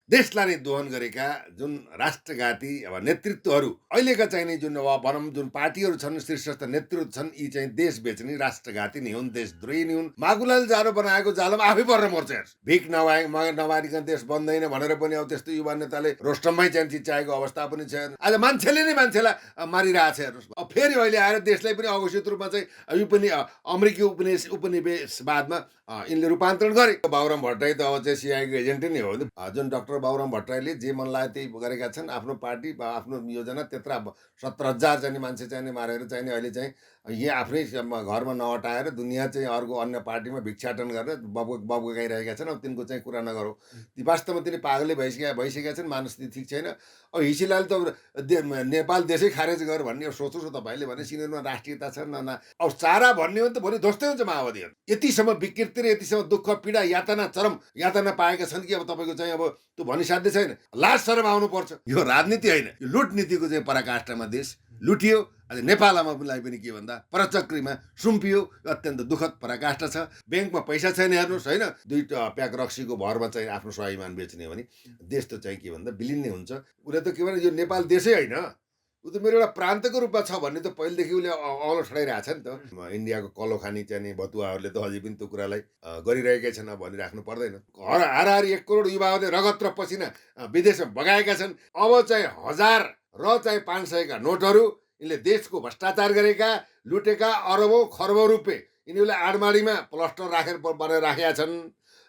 देशलाई नै दोहन गरेका जुन राष्ट्रघाती अब नेतृत्वहरू अहिलेका चाहिने जुन अब भनौँ जुन पार्टीहरू छन् शीर्षस्थ नेतृत्व छन् यी चाहिँ देश बेच्ने राष्ट्रघाती नै हुन् देशद्रोही नै हुन् माकुलाले जालो बनाएको जालोमा आफै पर्न मर्छ हेर्छ भिख नमागिकन देश बन्दैन भनेर पनि अब त्यस्तो युवा नेताले रोस्टममै चाहिँ चिच्याएको अवस्था पनि छ आज मान्छेले नै मान्छेलाई मारिरहेको छ हेर्नुहोस् अब फेरि अहिले आएर देशलाई पनि अघोषित रूपमा चाहिँ यो पनि अमेरिकी उपनिवेशवादमा यिनले रूपान्तरण गरे बाबुराम भट्टराई त अब चाहिँ सिआइको एजेन्टै नै हो जुन डाक्टर बाबुराम भट्टराईले जे मन लाग्यो त्यही गरेका छन् आफ्नो पार्टी आफ्नो योजना त्यत्र 17,000 चाहिँ मान्छे चाहिँ मारेर चाहिँ अहिले चाहिँ यहाँ आफ्नै घरमा नअटाएर दुनियाँ चाहिँ अर्को अन्य पार्टीमा भिक्षाटन गरेर बबुकाइरहेका छन् अब तिनको चाहिँ कुरा नगरौँ ती वास्तवमा तिनी पागलै भइसकेका छन् मानसिक ठिक छैन अब हिसीलाल त नेपाल देशै खारेज गर भन्ने सोच्नुहोस् न तपाईँले भने सिनेमा राष्ट्रियता छ न अब चारा भन्ने हो नि त भोलि ध्वस्तै हुन्छ माओवादीहरू यतिसम्म विकृति र यतिसम्म दुःख पीडा यातना चरम यातना पाएका छन् कि अब तपाईँको चाहिँ अब त्यो भनिसाध्य छैन लाज शरम आउनुपर्छ यो राजनीति होइन यो लुट नीतिको चाहिँ पराकाष्ठमा देश लुटियो अहिले नेपाललाई पनि के भन्दा परचक्रीमा सुम्पियो अत्यन्त दुःखद पराकाष्ठ छ ब्याङ्कमा पैसा छैन हेर्नुहोस् होइन 2 प्याक रक्सीको भरमा चाहिँ आफ्नो स्वाभिमान बेच्ने हो भने देश त चाहिँ के भन्दा विलिन नै हुन्छ उसले त के भने यो नेपाल देशै होइन ऊ त मेरो एउटा प्रान्तको रूपमा छ भन्ने त पहिलेदेखि उसले औलो छडाइरहेको छ नि त इन्डियाको कलो खानी चाहिँ बतुवाहरूले त अझै पनि त्यो कुरालाई गरिरहेकै छन् भनिराख्नु पर्दैन हाराहारी 1 करोड युवाहरूले रगत र पसिना विदेशमा बगाएका छन् अब चाहिँ 1000 र चाहिँ 500 का नोटहरू यिनले देशको भ्रष्टाचार गरेका लुटेका अरबौं खरबौं रुपियाँ यिनीहरूले आडमाडीमा प्लास्टर राखेर बनाएर राखेका छन्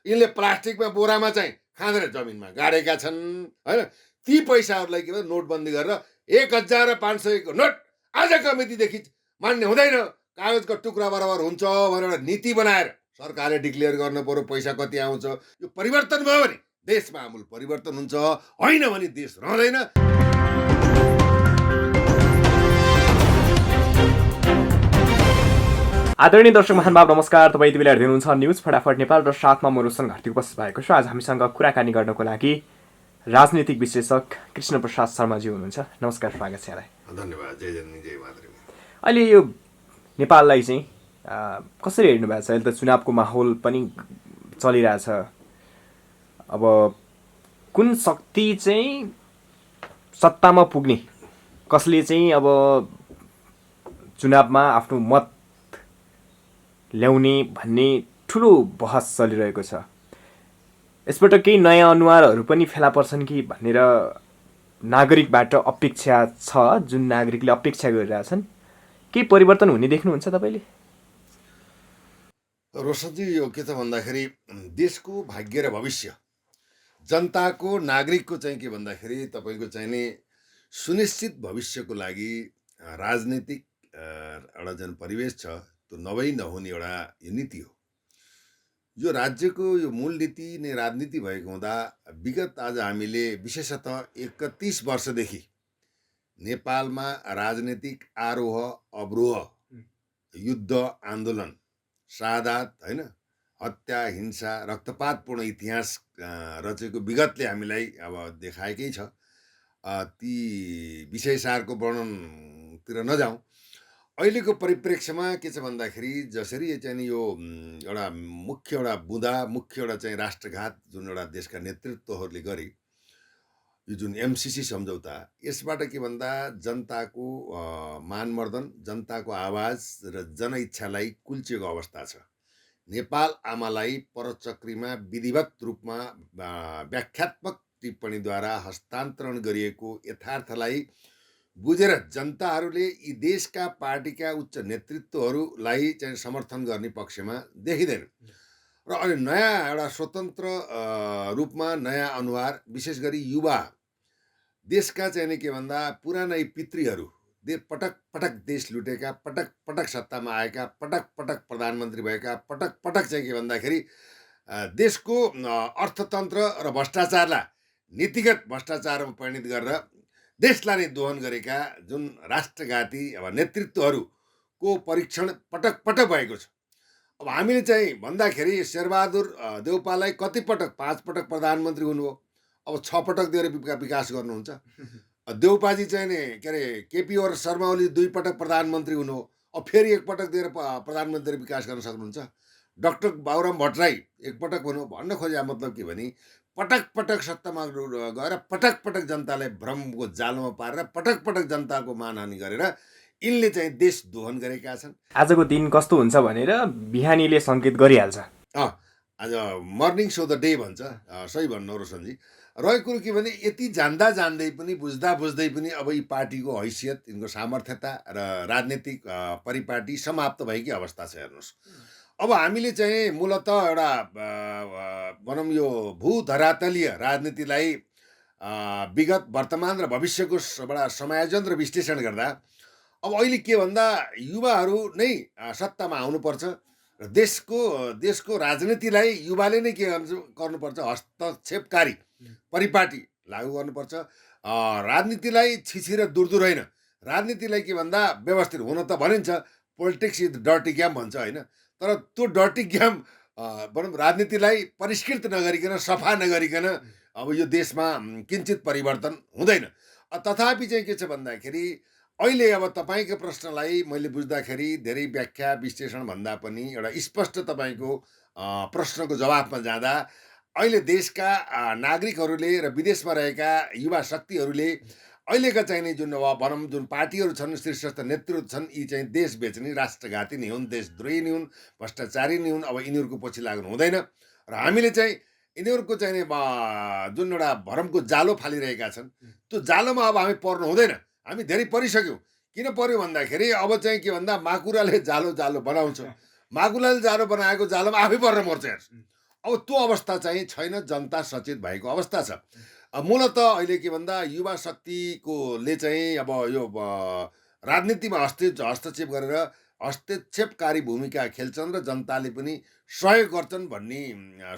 यिनले प्लास्टिकमा बोरामा चाहिँ खाँदेर जमिनमा गाडेका छन् होइन ती पैसाहरूलाई के भन्छ नोटबन्दी गरेर 1,500 को नोट आजका मितिदेखि मान्य हुँदैन कागजको टुक्रा बराबर हुन्छ भनेर एउटा नीति बनाएर सरकारले डिक्लेयर गर्नु पर्यो पैसा कति आउँछ यो परिवर्तन भयो भने देशमा आमूल परिवर्तन हुन्छ होइन भने देश रहँदैन आदरणीय दर्शक महानुभाव नमस्कार तपाईँ यति बेला हेर्दै हुनुहुन्छ न्युज फटाफट नेपाल र साथमा म रोशन घार्ती उपस्थित भएको छु आज हामीसँग कुराकानी गर्नको लागि राजनीतिक विश्लेषक कृष्ण प्रसाद शर्माजी हुनुहुन्छ नमस्कार स्वागत छ यहाँलाई धन्यवाद जय जननी जय मातृ अहिले यो नेपाललाई चाहिँ कसरी हेर्नु भएको छ अहिले त चुनावको माहौल पनि चलिरहेछ अब कुन शक्ति चाहिँ सत्तामा पुग्ने कसले चाहिँ अब चुनावमा आफ्नो मत ल्याउने भन्ने ठुलो बहस चलिरहेको छ यसबाट केही नयाँ अनुहारहरू पनि फेला पर्छन् कि भनेर नागरिकबाट अपेक्षा छ जुन नागरिकले अपेक्षा गरिरहेछन् केही परिवर्तन हुने देख्नुहुन्छ तपाईँले रोशनजी यो के छ भन्दाखेरि देशको भाग्य र भविष्य जनताको नागरिकको चाहिँ के भन्दाखेरि तपाईँको चाहिँ नि सुनिश्चित भविष्यको लागि राजनीतिक एउटा जुन परिवेश छ त्यो नभई नहुने एउटा यो नीति हो यो राज्यको यो मूल नीति नै राजनीति भएको हुँदा विगत आज हामीले विशेषतः 31 वर्षदेखि नेपालमा राजनीतिक आरोह अवरोह युद्ध आन्दोलन सादात होइन हत्या हिंसा रक्तपातपूर्ण इतिहास रचेको विगतले हामीलाई अब देखाएकै छ ती विषयसारको वर्णनतिर नजाउँ अहिलेको परिप्रेक्ष्यमा के छ भन्दाखेरि जसरी चाहिँ यो एउटा मुख्य एउटा बुँदा मुख्य एउटा चाहिँ राष्ट्रघात जुन एउटा देशका नेतृत्वहरूले गरे यो जुन एमसिसी सम्झौता यसबाट के भन्दा जनताको मानमर्दन जनताको आवाज र जनइच्छालाई कुल्चिएको अवस्था छ नेपाल आमालाई परचक्रीमा विधिवत रूपमा व्याख्यात्मक टिप्पणीद्वारा हस्तान्तरण गरिएको यथार्थलाई बुझेर जनताहरूले यी देशका पार्टीका उच्च नेतृत्वहरूलाई चाहिँ समर्थन गर्ने पक्षमा देखिँदैन र अहिले नयाँ एउटा स्वतन्त्र रूपमा नयाँ अनुहार विशेष गरी युवा देशका चाहिँ के भन्दा पुरानै पितृहरू पटक पटक देश लुटेका पटक पटक सत्तामा आएका पटक पटक प्रधानमन्त्री भएका पटक पटक चाहिँ के भन्दाखेरि देशको अर्थतन्त्र र भ्रष्टाचारलाई नीतिगत भ्रष्टाचारमा परिणत गरेर देशलाई नै दोहन गरेका जुन राष्ट्रघाती अब नेतृत्वहरूको परीक्षण पटक पटक भएको छ अब हामीले चाहिँ भन्दाखेरि शेरबहादुर देउपालाई कति पटक 5 पटक प्रधानमन्त्री हुनुभयो अब 6 पटक दिएर विकास गर्नुहुन्छ देउपाजी चाहिँ नि के अरे केपी और शर्मा ओली 2 पटक प्रधानमन्त्री हुनु अब फेरि 1 पटक दिएर प्रधानमन्त्री विकास गर्न सक्नुहुन्छ डाक्टर बाबुराम भट्टराई 1 पटक हुनु भन्न खोजेको मतलब के भने पटक पटक सत्तामा गएर पटक पटक जनतालाई भ्रमको जालोमा पारेर पटक पटक जनताको मानहानि गरेर यिनले चाहिँ देश दोहन गरेका छन्। आजको दिन कस्तो हुन्छ भनेर बिहानीले सङ्केत गरिहाल्छ। आज मर्निङ सो द डे भन्छ, सही भन्नु रोशनजी। रहेको कुरो के भने यति जान्दा जान्दै पनि बुझ्दा बुझ्दै पनि अब यी पार्टीको हैसियत, यिनको सामर्थ्यता र राजनीतिक परिपाटी समाप्त भएकी अवस्था छ। हेर्नुहोस्, अब हामीले चाहिँ मूलत एउटा भनौँ यो भूधरातलीय राजनीतिलाई विगत वर्तमान र भविष्यको एउटा समायोजन र विश्लेषण गर्दा अब अहिले के भन्दा युवाहरू नै सत्तामा आउनुपर्छ र देशको राजनीतिलाई युवाले नै के गर्नुपर्छ, हस्तक्षेपकारी परिपाटी लागू गर्नुपर्छ। राजनीतिलाई छिछि र दूर होइन, राजनीतिलाई के भन्दा व्यवस्थित हुन त भनिन्छ, पोलिटिक्स इज डर्टी गेम भन्छ होइन, तर त्यो डर्टी गेम भनौँ राजनीतिलाई परिष्कृत नगरिकन, सफा नगरिकन अब यो देशमा किञ्चित परिवर्तन हुँदैन। तथापि चाहिँ के छ भन्दाखेरि अहिले अब तपाईँको प्रश्नलाई मैले बुझ्दाखेरि धेरै व्याख्या विश्लेषण भन्दा पनि एउटा स्पष्ट तपाईँको प्रश्नको जवाफमा जाँदा अहिले देशका नागरिकहरूले र विदेशमा रहेका युवा शक्तिहरूले अहिलेका चाहिने जुन भनौँ जुन पार्टीहरू छन्, शीर्षस्थ नेतृत्व छन्, यी चाहिँ देश बेच्ने राष्ट्रघाती नै हुन्, देशद्रोही नै हुन्, भ्रष्टाचारी नै हुन्। अब यिनीहरूको पछि लाग्नु हुँदैन र हामीले चाहिँ यिनीहरूको चाहिँ जुन एउटा भरमको जालो फालिरहेका छन्, त्यो जालोमा अब हामी पर्नु हुँदैन। हामी धेरै परिसक्यौँ। किन पर्यो भन्दाखेरि अब चाहिँ के भन्दा माकुराले जालो बनाउँछ, माकुराले जालो बनाएको जालोमा आफै परेर मर्छ। हेर्छ, अब त्यो अवस्था चाहिँ छैन, जनता सचेत भएको अवस्था छ। मूलत अहिले के भन्दा युवा शक्तिकोले चाहिँ अब यो राजनीतिमा हस्तक्षेप गरेर हस्तक्षेपकारी भूमिका खेल्छन् र जनताले पनि सहयोग गर्छन् भन्ने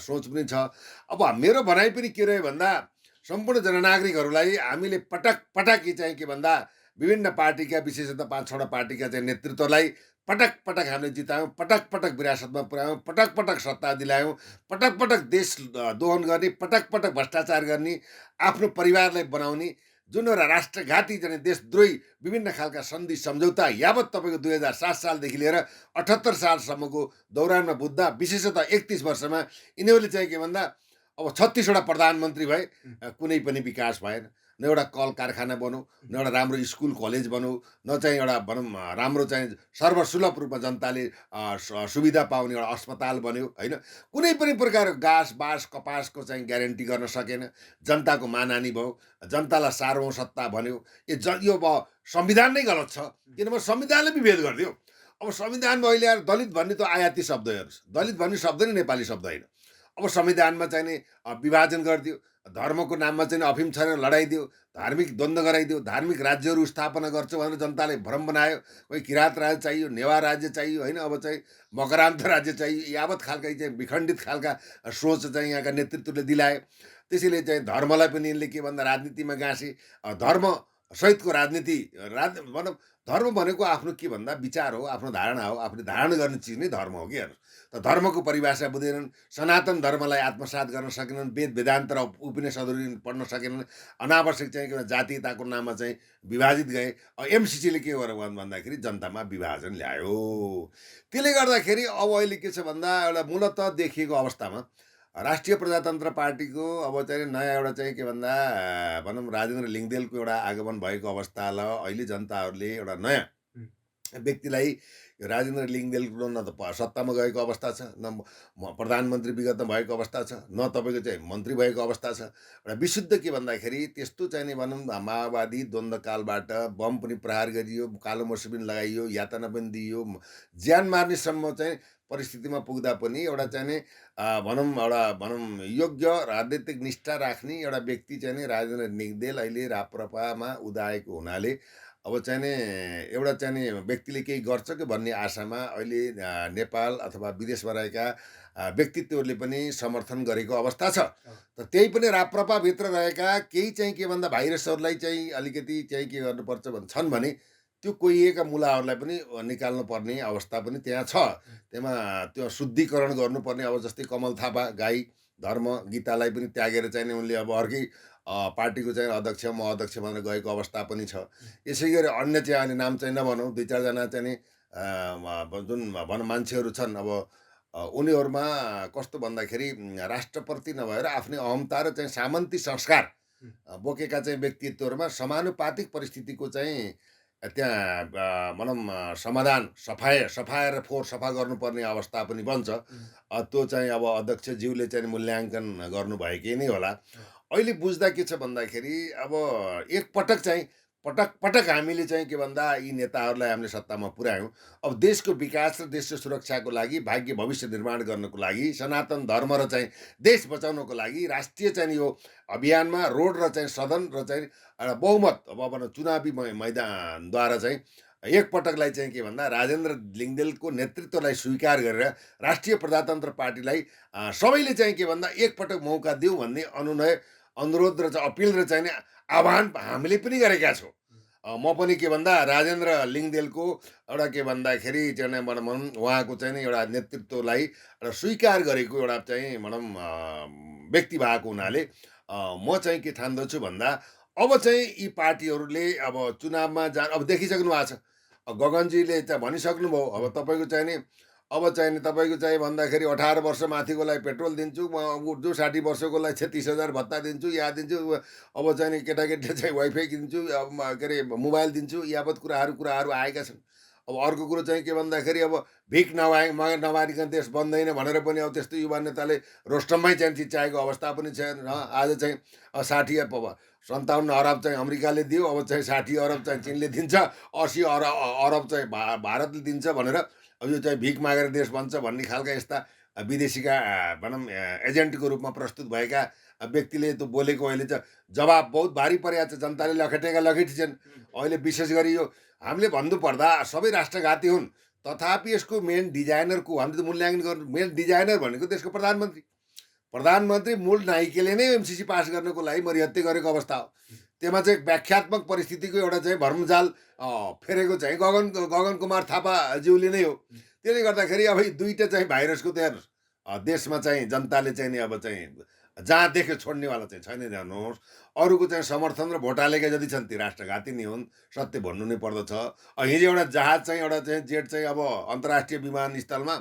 सोच पनि छ। अब मेरो भनाइ पनि के रह्यो भन्दा सम्पूर्ण जननागरिकहरूलाई हामीले पटक पटक चाहिँ के भन्दा विभिन्न पार्टीका विशेषतः 5-6 पार्टीका चाहिँ नेतृत्वलाई पटक पटक हामीले जितायौँ, पटक पटक विरासतमा पुर्यायौँ, पटक पटक सत्ता दिलायौँ, पटक पटक देश दोहन गर्ने, पटक पटक भ्रष्टाचार गर्ने, आफ्नो परिवारलाई बनाउने जुन एउटा राष्ट्रघाती चाहिँ देशद्रोही विभिन्न खालका सन्धि सम्झौता यावत तपाईँको 2007 सालदेखि लिएर 78 सालसम्मको दौरानमा बुझ्दा विशेषतः 31 वर्षमा यिनीहरूले चाहिँ के भन्दा अब 36वटा प्रधानमन्त्री भए, कुनै पनि विकास भएन। न एउटा कल कारखाना बनौ, न एउटा राम्रो स्कुल कलेज बनौ, न चाहिँ एउटा भनौँ राम्रो चाहिँ सर्वसुलभ रूपमा जनताले सुविधा पाउने एउटा अस्पताल बन्यो होइन। कुनै पनि प्रकारको घाँस बाँस कपासको चाहिँ ग्यारेन्टी गर्न सकेन, जनताको मानहानि भयो, जनतालाई सार्वभौमसत्ता भन्यो। यो संविधान नै गलत छ, किनभने संविधानले विभेद गरिदियो। अब संविधानमा अहिले आएर दलित भन्ने त आयाती शब्द, हेर्नुहोस्, दलित भन्ने शब्द नै नेपाली शब्द होइन। अब संविधानमा चाहिँ नि विभाजन गरिदियो, धर्मको नाममा चाहिँ अफिम छरेर लडाइदियो, धार्मिक द्वन्द्व गराइदियो, धार्मिक राज्यहरू स्थापना गर्छ भनेर जनताले भ्रम बनायो। कोही किराँत राज्य चाहियो, नेवार राज्य चाहियो होइन, अब चाहिँ मकरान्त राज्य चाहियो, यावत खालका चाहिँ विखण्डित खालका सोच चाहिँ यहाँका नेतृत्वले दिलायो। त्यसैले चाहिँ धर्मलाई पनि यिनले के भन्दा राजनीतिमा गाँसे। धर्म सहितको राजनीति भनौँ धर्म भनेको आफ्नो के भन्दा विचार हो, आफ्नो धारणा हो, आफूले धारण गर्ने चिज नै धर्म हो कि। हेर्नु त धर्मको परिभाषा बुझेनन्, सनातन धर्मलाई आत्मसात गर्न सकेनन्, वेद वेदान्त र उपनिषदहरू पढ्न सकेनन्, अनावश्यक चाहिँ के जातीयताको नाममा चाहिँ विभाजित गए। एमसिसीले के गर्यो भन्दाखेरि जनतामा विभाजन ल्यायो। त्यसले गर्दाखेरि अब अहिले के छ भन्दा एउटा मूलत देखिएको अवस्थामा राष्ट्रिय प्रजातन्त्र पार्टीको अब चाहिँ नयाँ एउटा चाहिँ के भन्दा भनौँ राजेन्द्र लिङ्गदेलको एउटा आगमन भएको अवस्थालाई अहिले जनताहरूले एउटा नयाँ व्यक्तिलाई राजेन्द्र लिङ्गदेलको न त सत्तामा गएको अवस्था छ, न प्रधानमन्त्री विगतमा भएको अवस्था छ, न तपाईँको चाहिँ मन्त्री भएको अवस्था छ। एउटा विशुद्ध के भन्दाखेरि त्यस्तो चाहिँ नि भनौँ माओवादी द्वन्द्वकालबाट बम पनि प्रहार गरियो, कालो मोर्चा पनि लगाइयो, यातना पनि दिइयो, ज्यान मार्नेसम्म चाहिँ परिस्थितिमा पुग्दा पनि एउटा चाहिँ नि भनौँ योग्य राजनीतिक निष्ठा राख्ने एउटा व्यक्ति चाहिँ नि राजेन्द्र लिङ्गदेल अहिले राप्रपामा उदाएको हुनाले अब चाहिँ नि एउटा चाहिँ नि व्यक्तिले केही गर्छ कि भन्ने आशामा अहिले नेपाल अथवा विदेशमा रहेका व्यक्तित्वहरूले पनि समर्थन गरेको अवस्था छ। त त्यही पनि राप्रपाभित्र रहेका केही चाहिँ के भन्दा भाइरसहरूलाई चाहिँ अलिकति चाहिँ के गर्नुपर्छ छन् भने त्यो कोहिएका मुलाहरूलाई पनि निकाल्नु पर्ने अवस्था पनि त्यहाँ छ। त्यहाँ त्यो शुद्धिकरण गर्नुपर्ने, अब जस्तै कमल थापा गाई धर्म गीतालाई पनि त्यागेर चाहिँ नि उनले अब अर्कै पार्टीको चाहिँ अध्यक्ष म अध्यक्ष भनेर गएको अवस्था पनि छ। यसै गरी अन्य चाहिँ अहिले नाम चाहिँ नभनौँ, 2-4 जना चाहिँ नि जुन भनौँ मान्छेहरू छन्, अब उनीहरूमा कस्तो भन्दाखेरि राष्ट्रप्रति नभएर आफ्नै अहमता र चाहिँ सामन्ती संस्कार बोकेका चाहिँ व्यक्तित्वहरूमा समानुपातिक परिस्थितिको चाहिँ त्यहाँ भनौँ समाधान सफाएर फोहोर सफा गर्नुपर्ने अवस्था पनि बन्छ। त्यो चाहिँ अब अध्यक्षज्यूले चाहिँ मूल्याङ्कन गर्नुभएकै नै होला। अहिले बुझ्दा के छ भन्दाखेरि अब एकपटक चाहिँ पटक हामीले चाहिँ के भन्दा यी नेताहरूलाई हामीले सत्तामा पुर्यायौँ। अब देशको विकास र देशको सुरक्षाको लागि, भाग्य भविष्य निर्माण गर्नको लागि, सनातन धर्म र चाहिँ देश बचाउनको लागि राष्ट्रिय चाहिँ यो अभियानमा रोड र चाहिँ सदन र चाहिँ एउटा बहुमत अब भनौँ चुनावी मैदानद्वारा चाहिँ एकपटकलाई चाहिँ के भन्दा राजेन्द्र लिङ्गदेलको नेतृत्वलाई स्वीकार गरेर राष्ट्रिय प्रजातन्त्र पार्टीलाई सबैले चाहिँ के भन्दा एकपटक मौका दिउँ भन्ने अनुरोध र चाहिँ अपिल र चाहिँ आह्वान हामीले पनि गरेका छौँ। म पनि के भन्दा राजेन्द्र लिङ्गदेलको एउटा के भन्दाखेरि चाहिँ भनौँ उहाँको चाहिँ एउटा नेतृत्वलाई एउटा स्वीकार गरेको एउटा चाहिँ भनौँ व्यक्ति भएको हुनाले म चाहिँ के ठान्दछु भन्दा अब चाहिँ यी पार्टीहरूले अब चुनावमा अब देखिसक्नु भएको छ। गगनजीले चाहिँ भनिसक्नुभयो अब तपाईँको चाहिँ नि अब चाहिँ नि तपाईँको चाहिँ भन्दाखेरि 18 वर्ष माथिकोलाई पेट्रोल दिन्छु, म जो 60 वर्षकोलाई चाहिँ 30,000 भत्ता दिन्छु, या दिन्छु, अब चाहिँ नि केटाकेटीले चाहिँ वाइफाई दिन्छु, अब के अरे मोबाइल दिन्छु, यावत कुराहरू आएका छन्। अब अर्को कुरो चाहिँ के भन्दाखेरि अब भिख नमारिकन देश बन्दैन भनेर पनि अब त्यस्तो युवा नेताले रोस्टममै चाहिँ चिच्याएको अवस्था पनि छ। आज चाहिँ 57 अरब चाहिँ अमेरिकाले दियो, अब चाहिँ 60 अरब चाहिँ चिनले दिन्छ, 80 अरब चाहिँ भारतले दिन्छ भनेर अब यो चाहिँ भिख मागेर देश बन्छ भन्ने खालका यस्ता विदेशीका भनौँ एजेन्टको रूपमा प्रस्तुत भएका व्यक्तिले त बोलेको अहिले चाहिँ जवाब बहुत भारी परेको छ। जनताले लखेटी छन्। अहिले विशेष गरी यो हामीले भन्नुपर्दा सबै राष्ट्रघाती हुन्, तथापि यसको मेन डिजाइनरको हामीले त मूल्याङ्कन गर्नु, मेन डिजाइनर भनेको देशको प्रधानमन्त्री मूल नाइकेले नै एमसिसी पास गर्नको लागि मरिहत्ते गरेको अवस्था हो। त्यसमा चाहिँ व्याख्यात्मक परिस्थितिको एउटा चाहिँ भर्मजाल फेरेको चाहिँ गगन कुमार थापाज्यूले नै हो। त्यसले गर्दाखेरि अब दुईवटा चाहिँ भाइरसको त्यहाँ देशमा चाहिँ जनताले चाहिँ नि अब चाहिँ जहाँ देख्यो छोड्नेवाला चाहिँ छैन हेर्नुहोस्। अरूको चाहिँ समर्थन र भोट हालेका जति छन् ती राष्ट्रघाती नै हुन्, सत्य भन्नु नै पर्दछ। हिजो एउटा जहाज चाहिँ एउटा चाहिँ जेट चाहिँ अब अन्तर्राष्ट्रिय विमानस्थलमा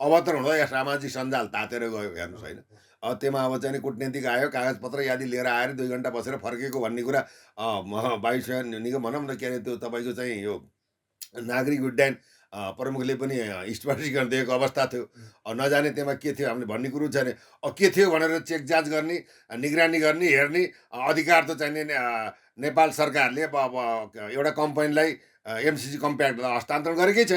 अवतरण हुँदा या सामाजिक सञ्जाल तातेर गयो हेर्नुहोस् होइन। त्यसमा अब चाहिँ कुटनीतिक आयो, कागजपत्र यादि लिएर आएर 2 घन्टा बसेर फर्केको भन्ने कुरा वायुसेना निगम भनौँ न के अरे त्यो तपाईँको चाहिँ यो नागरिक उड्डयन प्रमुखले पनि स्पष्टीकरण दिएको अवस्था थियो। नजाने त्यसमा के थियो हामीले भन्ने कुरो छैन। के थियो भनेर चेक जाँच गर्ने, निगरानी गर्ने, हेर्ने अधिकार त चाहिँ नेपाल सरकारले अब एउटा कम्पनीलाई एमसिसी कम्प्याक्टलाई हस्तान्तरण गरेकै छ।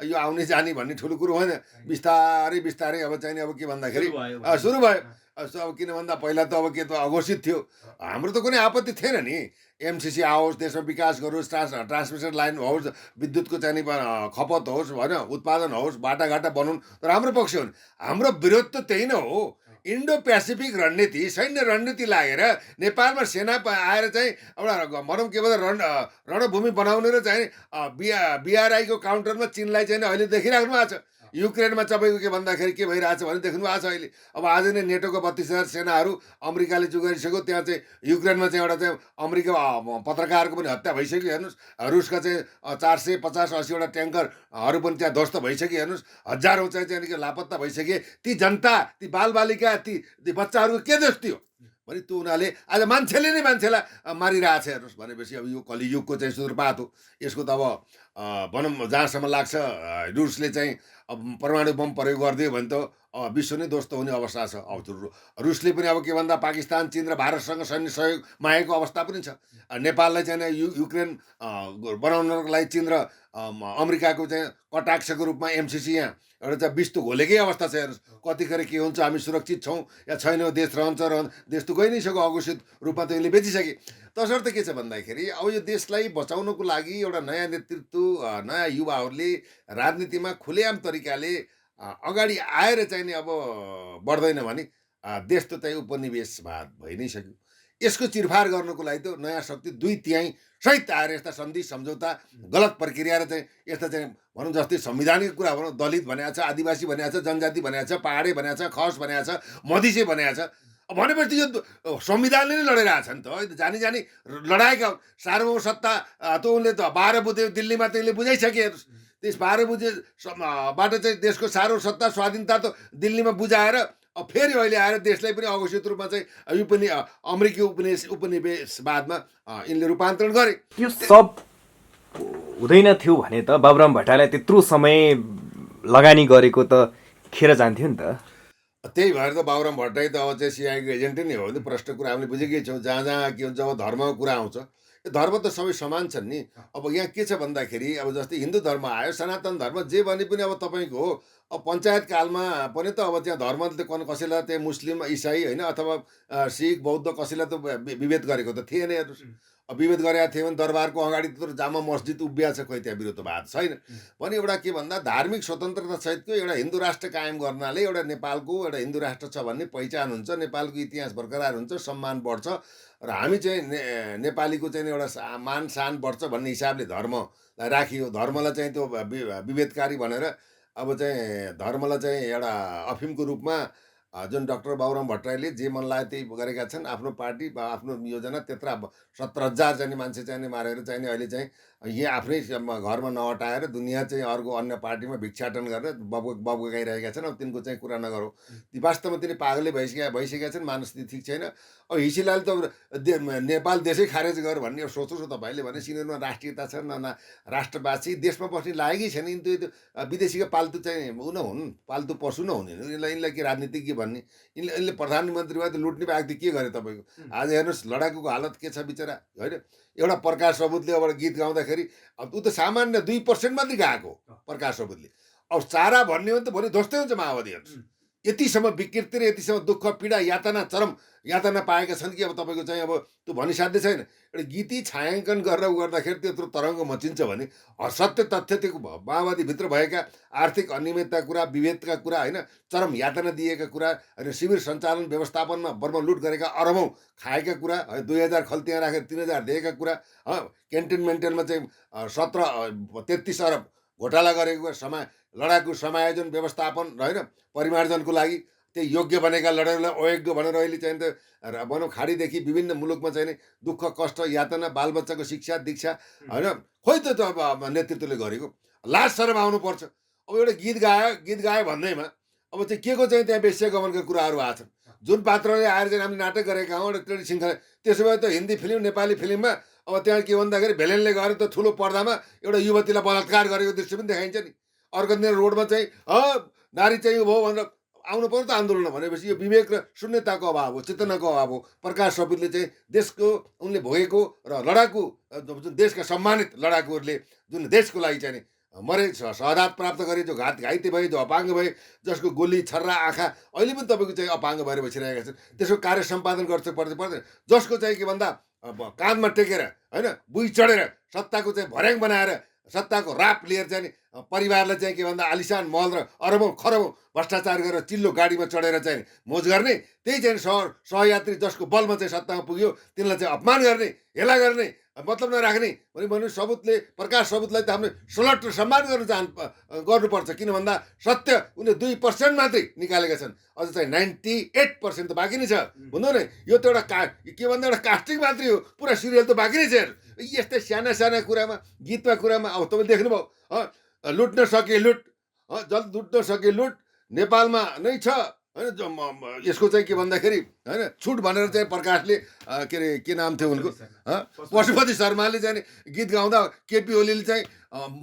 यो आउने जाने भन्ने ठुलो कुरो होइन। बिस्तारै अब चाहिँ अब के भन्दाखेरि सुरु भयो। अब किन भन्दा पहिला त अब के त अघोषित थियो। हाम्रो त कुनै आपत्ति थिएन नि, एमसिसी आओस्, देशमा विकास गरोस्, ट्रान्समिसन लाइन होस्, विद्युतको चाहिँ खपत होस् होइन, उत्पादन होस्, बाटाघाटा बनाउन्, तर हाम्रो पक्ष हो नि। हाम्रो विरोध त त्यही नै हो। इन्डो पेसिफिक रणनीति, सैन्य रणनीति लागेर नेपालमा सेना आएर चाहिँ एउटा भनौँ के भन्छ रणभूमि बनाउने र चाहिँ बिआरआईको काउन्टरमा चिनलाई चाहिँ अहिले देखिराख्नु भएको छ। युक्रेनमा तपाईँको के भन्दाखेरि के भइरहेछ भने देख्नु भएको छ अहिले। अब आज नै नेटोको 32,000 सेनाहरू अमेरिकाले जुगाइसक्यो। त्यहाँ चाहिँ युक्रेनमा चाहिँ एउटा चाहिँ अमेरिका पत्रकारको पनि हत्या भइसक्यो हेर्नुहोस्। रुसका चाहिँ 450-80वटा ट्याङ्करहरू पनि त्यहाँ ध्वस्त भइसक्यो हेर्नुहोस्। हजारौँ चाहिँ लापत्ता भइसके। ती जनता, ती बालबालिका, ती बच्चाहरूको के दोष थियो भने त्यो उनीहरूले आज मान्छेले नै मान्छेलाई मारिरहेछ हेर्नुहोस्। भनेपछि अब यो कलियुगको चाहिँ सुदूरपात हो। यसको त अब भनौँ जहाँसम्म लाग्छ रुसले चाहिँ अब परमाणु बम प्रयोग गरिदियो भने त विश्व नै ध्वस्त हुने अवस्था छ। अब रुसले पनि अब के भन्दा पाकिस्तान, चीन र भारतसँग सैन्य सहयोग मागेको अवस्था पनि छ। नेपाललाई चाहिँ युक्रेन बनाउनको लागि चीन र अमेरिकाको चाहिँ कटाक्षको रूपमा एमसिसी यहाँ एउटा चाहिँ विष त घोलेकै अवस्था छ हेर्नुहोस्। कतिखेर के हुन्छ, हामी सुरक्षित छौँ या छैनौँ, देश रहन्छ देश त गइ नै सक्यो, अघोषित रूपमा त यसले बेचिसके। तसर्थ के छ भन्दाखेरि अब यो देशलाई बचाउनको लागि एउटा नयाँ नेतृत्व, नयाँ युवाहरूले राजनीतिमा खुलेआम तरिकाले अगाडि आएर चाहिँ नि अब बढ्दैन भने देश त चाहिँ उपनिवेशवाद भइ नै सक्यो। यसको चिरफार गर्नको लागि त नयाँ शक्ति 2/3 सहित आएर यस्ता सन्धि सम्झौता गलत प्रक्रिया र चाहिँ यस्ता चाहिँ भनौँ जस्तै संविधानिक कुरा भनौँ, दलित भनेको छ, आदिवासी भनेको छ, जनजाति भनेको छ, पहाडे भनेको छ, खस भनेको छ, मधेसी भनेको छ। भनेपछि यो संविधानले नै लडेर आएको छ नि त। जानी लडाएका सार्वभौम सत्ता त उनले त 12 बुधे दिल्लीमा त यसले बुझाइसके। त्यस 12 बुझे बाट चाहिँ देशको सारो सत्ता स्वाधीनता त दिल्लीमा बुझाएर फेरि अहिले आएर देशलाई पनि अघोषित रूपमा चाहिँ यो पनि अमेरिकी उपनिवेशवादमा यिनले रूपान्तरण गरे। त्यो सब हुँदैन थियो भने त बाबुराम भट्टराईलाई त्यत्रो समय लगानी गरेको त खेर जान्थ्यो नि त। त्यही भएर त बाबुराम भट्टराई त अब चाहिँ सिआइएको एजेन्टै नै हो नि। प्रश्न कुरा हामीले बुझेकै छौँ। जहाँ जहाँ के हुन्छ, अब धर्मको कुरा आउँछ, यो धर्म त सबै समान छन् नि। अब यहाँ के छ भन्दाखेरि अब जस्तै हिन्दू धर्म आयो, सनातन धर्म जे भने पनि अब तपाईँको हो। अब पञ्चायत कालमा पनि त अब त्यहाँ धर्मले त कसैलाई त्यहाँ मुस्लिम इसाई होइन अथवा सिख बौद्ध कसैलाई त विभेद गरेको त थिएन। हेर्नुहोस्, अब विभेद गरेका थियो भने दरबारको अगाडि त जामा मस्जिद उभिया छ, खोइ त्यहाँ विरोधवाद छैन भने। एउटा के भन्दा धार्मिक स्वतन्त्रता सहितको एउटा हिन्दू राष्ट्र कायम गर्नाले एउटा नेपालको एउटा हिन्दू राष्ट्र छ भन्ने पहिचान हुन्छ, नेपालको इतिहास बरकरार हुन्छ, सम्मान बढ्छ र हामी चाहिँ नेपालीको चाहिँ एउटा मान शान बढ्छ भन्ने हिसाबले धर्मलाई राखियो। धर्मलाई चाहिँ त्यो विभेदकारी भनेर अब चाहिँ धर्मलाई चाहिँ एउटा अफिमको रूपमा जुन डाक्टर बाबुराम भट्टराईले जे मन लाग्यो त्यही गरेका छन्। आफ्नो पार्टी आफ्नो योजना त्यत्रा 70,000 चाहिँ मान्छे चाहिँ मारेर चाहिँ अहिले चाहिँ यहाँ आफ्नै घरमा नहटाएर दुनियाँ चाहिँ अर्को अन्य पार्टीमा भिक्षाटन गरेर बबुकाइरहेका छन्। अब तिनको चाहिँ कुरा नगरौँ, ती वास्तवमा तिनी पागलै भइसकेका छन्, मानस्थिति ठिक छैन। अब हिसीलालले त नेपाल देशै खारेज गर भन्ने सोच्नुहोस् तपाईँले भने सिनेमा राष्ट्रियता छ न राष्ट्रवासी देशमा बस्ने लागेकै छैन। यिनी विदेशीको पाल्तु चाहिँ ऊ न हुन्, पाल्तु पशु न हुने। यिनलाई के राजनीतिज्ञ भन्ने, यिनले लुट्ने बाहेक त के गरे तपाईँको। आज हेर्नुहोस् लडाकुको हालत के छ बिचरा होइन। एउटा प्रकाश सबुतले अब गीत गाउँदाखेरि अब ऊ त सामान्य 2% मात्रै गाएको प्रकाश सबुतले। अब चारा भन्ने हो भने त भोलि ध्वस्तै हुन्छ माओवादी। हेर्नुहोस् यतिसम्म विकृति र यतिसम्म दुःख पीडा यातना चरम यातना पाएका छन् कि अब तपाईँको चाहिँ अब त्यो भनिसाध्य छैन। एउटा गीती छायाङ्कन गरेर उ गर्दाखेरि त्यत्रो तरङ्ग मचिन्छ भने सत्य तथ्य त्यो माओवादीभित्र भएका आर्थिक अनियमितता कुरा, विभेदका कुरा होइन, चरम यातना दिएका कुरा होइन, शिविर सञ्चालन व्यवस्थापनमा बर्मा लुट गरेका अरबौँ खाएका कुरा, 2000 खल त्यहाँ राखेर 3000 दिएका कुरा, क्यान्टिनमेन्टलमा चाहिँ 33 अरब घोटाला गरेको लडाकु समायोजन व्यवस्थापन होइन परिमार्जनको लागि त्यही योग्य बनेका लडाइँलाई अयोग्य भनेर अहिले चाहिँ त भनौँ खाडीदेखि विभिन्न मुलुकमा चाहिँ नि दुःख कष्ट यातना बालबच्चाको शिक्षा दीक्षा होइन, खोइ त अब नेतृत्वले गरेको लाज शरम आउनुपर्छ। अब एउटा गीत गायो भन्दैमा अब चाहिँ के को चाहिँ त्यहाँ वेश्या गमनका कुराहरू आछन्। जुन पात्रले आएर चाहिँ हामीले नाटक गरेका हौँ एउटा ट्रेडिङ श्रृङ्खला, त्यसो भए त हिन्दी फिल्म नेपाली फिल्ममा अब त्यहाँ के भन्दाखेरि भेलेनले गएर त ठुलो पर्दामा एउटा युवतीलाई बलात्कार गरेको दृश्य पनि देखाइन्छ नि। अर्को दिन रोडमा चाहिँ नारी चाहिँ यो भयो भनेर आउनु पर्यो त आन्दोलन भनेपछि यो विवेक र शून्यताको अभाव हो, चेतनाको अभाव हो। प्रकाश सबुतले चाहिँ देशको उनले भोगेको र लडाकु जुन देशका सम्मानित लडाकुहरूले जुन देशको लागि चाहिँ मरे शहादत प्राप्त गरे, जो घाइते भए, जो अपाङ्ग भए, जसको गोली छर्रा आँखा अहिले पनि तपाईँको चाहिँ अपाङ्ग भएर बसिरहेका छन्, त्यसको कार्य सम्पादन गर्छ पर्दैन। जसको चाहिँ के भन्दा काँधमा टेकेर होइन बुई चढेर सत्ताको चाहिँ भर्याङ बनाएर सत्ताको राप लिएर चाहिँ परिवारलाई चाहिँ के भन्दा आलिसान महल र अरबौँ खरबौँ भ्रष्टाचार गरेर चिल्लो गाडीमा चढेर चाहिँ मोज गर्ने, त्यही चाहिँ सहयात्री जसको बलमा चाहिँ सत्तामा पुग्यो तिनलाई चाहिँ अपमान गर्ने, हेला गर्ने, मतलब नराख्ने भने सबुतले प्रकाश सबुतलाई त हामीले सलट र सम्मान गर्नुपर्छ। किन भन्दा सत्य उनले 2% मात्रै निकालेका छन्, अझ चाहिँ 98% त बाँकी नै छ। हुँदो नै यो त एउटा के भन्दा एउटा कास्टिङ मात्रै हो, पुरा सिरियल त बाँकी नै छ। यस्तै साना कुरामा गीतमा कुरामा अब तपाईँले देख्नुभयो लुट्न सके लुट, लुट्न सके लुट नेपालमा नै छ होइन। यसको चाहिँ के भन्दाखेरि होइन छुट भनेर चाहिँ प्रकाशले के अरे के नाम थियो उनको पशुपति शर्माले चाहिँ गीत गाउँदा केपी ओलीले चाहिँ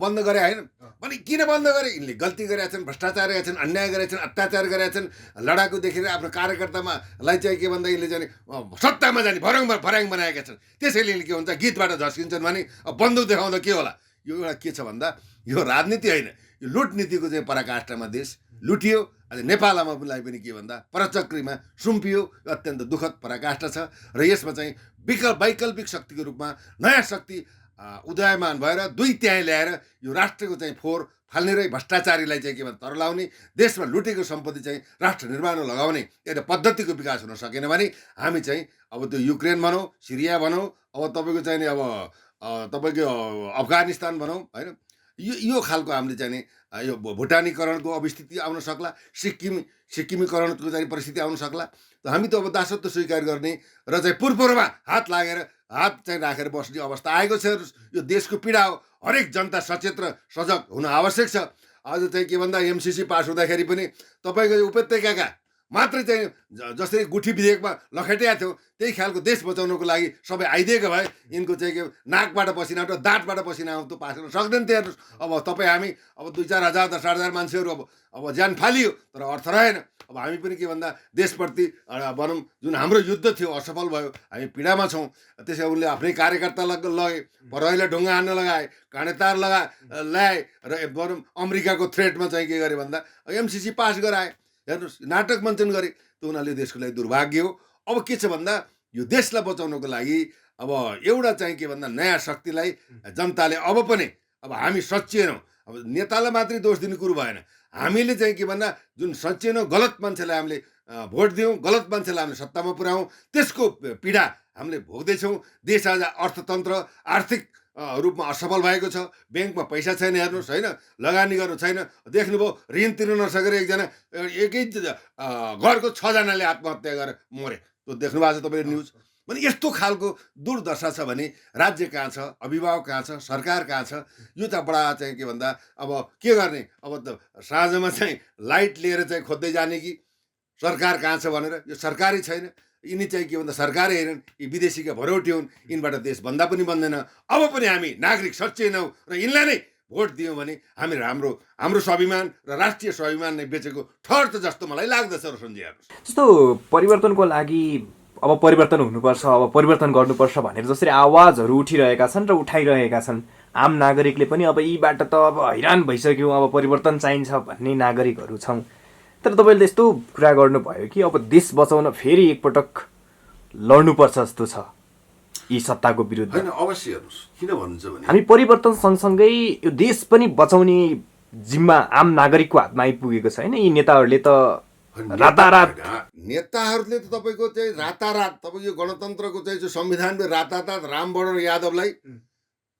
बन्द गरे होइन भने किन बन्द गरे? यिनले गल्ती गरेका छन्, भ्रष्टाचार गरेका छन्, अन्याय गरेका छन्, अत्याचार गरेका छन्, लडाकु देखेर आफ्नो कार्यकर्तालाई चाहिँ के भन्दा यिनले चाहिँ सत्तामा जाने भर्याङ बनाएका छन्। त्यसैले यिनले के भन्छ गीतबाट झस्किन्छन् भने बन्दुक देखाउँदा के होला? यो एउटा के छ भन्दा यो राजनीति होइन, यो लुट नीतिको चाहिँ पराकाष्ठमा देश लुटियो। अहिले नेपालमा पनि के भन्दा परचक्रीमा सुम्पियो। अत्यन्त दुःखद पराकाष्ठा छ र यसमा चाहिँ वैकल्पिक शक्तिको रूपमा नयाँ शक्ति उदयमान भएर 2/3 ल्याएर यो राष्ट्रको चाहिँ फोहोर फाल्ने र भ्रष्टाचारीलाई चाहिँ के भन्छ तरलाउने, देशमा लुटेको सम्पत्ति चाहिँ राष्ट्र निर्माणमा लगाउने एउटा पद्धतिको विकास हुन सकेन भने हामी चाहिँ अब त्यो युक्रेन भनौँ, सिरिया भनौँ, अब तपाईँको चाहिँ अब तपाईँको अफगानिस्तान भनौँ होइन, यो खालको हामीले चाहिँ यो भुटानीकरणको अवस्थिति आउन सक्ला, सिक्किमीकरणको चाहिँ परिस्थिति आउन सक्ला। हामी त अब दासत्व स्वीकार गर्ने र चाहिँ पुरपुरमा हात राखेर बस्ने अवस्था आएको छ। यो देशको पीडा हो। हरेक जनता सचेत र सजग हुन आवश्यक छ। आज चाहिँ के भन्दा एमसिसी पास हुँदाखेरि पनि तपाईँको यो उपत्यकाका मात्रै चाहिँ जसरी गुठी विधेयकमा लखेटिया थियो त्यही खालको देश बचाउनको लागि सबै आइदिएको भए यिनको चाहिँ के नाकबाट पसिना आउँछ, दाँतबाट पसिना आउँछ, पास गर्न सक्दैन थियो। हेर्नुहोस् अब तपाईँ हामी अब 2-4 हजार 10 हजार मान्छेहरू अब ज्यान फालियो तर अर्थ रहेन। अब हामी पनि के भन्दा देशप्रति भनौँ जुन हाम्रो युद्ध थियो असफल भयो, हामी पीडामा छौँ। त्यसै उनले आफ्नै कार्यकर्ता लगे, प्रहरीलाई ढुङ्गा हान्न लगाए, काँडेतार ल्याए र भनौँ अमेरिकाको थ्रेटमा चाहिँ के गरे भन्दा एमसिसी पास गराए। हेर्नुहोस् नाटक मञ्चन गरे। त्यो उनीहरूले देशको लागि दुर्भाग्य हो। अब के छ भन्दा यो देशलाई बचाउनको लागि अब एउटा चाहिँ के भन्दा नयाँ शक्तिलाई जनताले अब पनि अब हामी सच्चिएनौँ। अब नेतालाई मात्रै दोष दिने कुरो भएन। हामीले चाहिँ के भन्दा जुन सच्चिएनौँ, गलत मान्छेलाई हामीले भोट दियौँ, गलत मान्छेलाई हामीले सत्तामा पुर्यायौँ, त्यसको पीडा हामीले भोग्दैछौँ। देश आज अर्थतन्त्र आर्थिक रूपमा असफल भएको छ। ब्याङ्कमा पैसा छैन। हेर्नुहोस् होइन, लगानी गर्नु छैन। देख्नुभयो ऋण तिर्न नसकेर एकजना एकै घरको 6 जनाले आत्महत्या गरेर मरे। त्यो देख्नु भएको छ तपाईँले न्युज। भने यस्तो खालको दुर्दशा छ भने राज्य कहाँ छ, अभिभावक कहाँ छ, सरकार कहाँ छ? यो त बडा चाहिँ के भन्दा अब के गर्ने? अब त साँझमा चाहिँ लाइट लिएर चाहिँ खोज्दै जाने कि सरकार कहाँ छ भनेर? यो सरकारै छैन। यिनी चाहिँ के भन्दा सरकारै हेरन्, यी विदेशीका भरौटी हुन्। यिनबाट देश भन्दा पनि बन्दैन। अब पनि हामी नागरिक सच्चिएनौँ र यिनलाई नै भोट दियौँ भने हामी हाम्रो स्वाभिमान र राष्ट्रिय स्वाभिमान नै बेचेको ठहर त जस्तो मलाई लाग्दछ रोशनजी। हेर्नुहोस् जस्तो परिवर्तनको लागि अब परिवर्तन हुनुपर्छ, अब परिवर्तन गर्नुपर्छ भनेर जसरी आवाजहरू उठिरहेका छन् र उठाइरहेका छन्, आम नागरिकले पनि अब यीबाट त अब हैरान भइसक्यौँ, अब परिवर्तन चाहिन्छ भन्ने नागरिकहरू छौँ। तर तपाईँले यस्तो कुरा गर्नुभयो कि अब देश बचाउन फेरि एकपटक लड्नुपर्छ जस्तो छ यी सत्ताको विरुद्ध। होइन, अवश्य हेर्नुहोस् किन भन्नुहुन्छ भने हामी परिवर्तन सँगसँगै यो देश पनि बचाउने जिम्मा आम नागरिकको हातमा आइपुगेको छ होइन। यी नेताहरूले त रातारात नेताहरूले त तपाईँको चाहिँ रातारात तपाईँको यो गणतन्त्रको चाहिँ जो संविधान रातारात रामवरण यादवलाई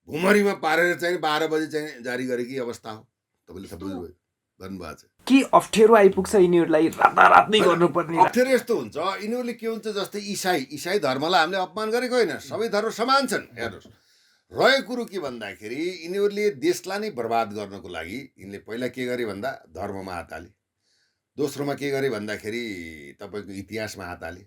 भुमरीमा पारेर चाहिँ 12 बजे चाहिँ जारी गरेकी अवस्था हो। तपाईँले सब बुझ्नुभयो, भन्नुभएको छ। के अप्ठ्यारो आइपुग्छ यिनीहरूलाई रातारात नै गर्नुपर्ने? अप्ठ्यारो यस्तो हुन्छ, यिनीहरूले के हुन्छ जस्तै इसाई धर्मलाई हामीले अपमान गरेको होइन। सबै धर्म समान छन्। हेर्नुहोस् रहेको कुरो के भन्दाखेरि यिनीहरूले देशलाई नै बर्बाद गर्नको लागि यिनले पहिला के गरे भन्दा धर्ममा हात हाले, दोस्रोमा के गरे भन्दाखेरि तपाईँको इतिहासमा हात हाले।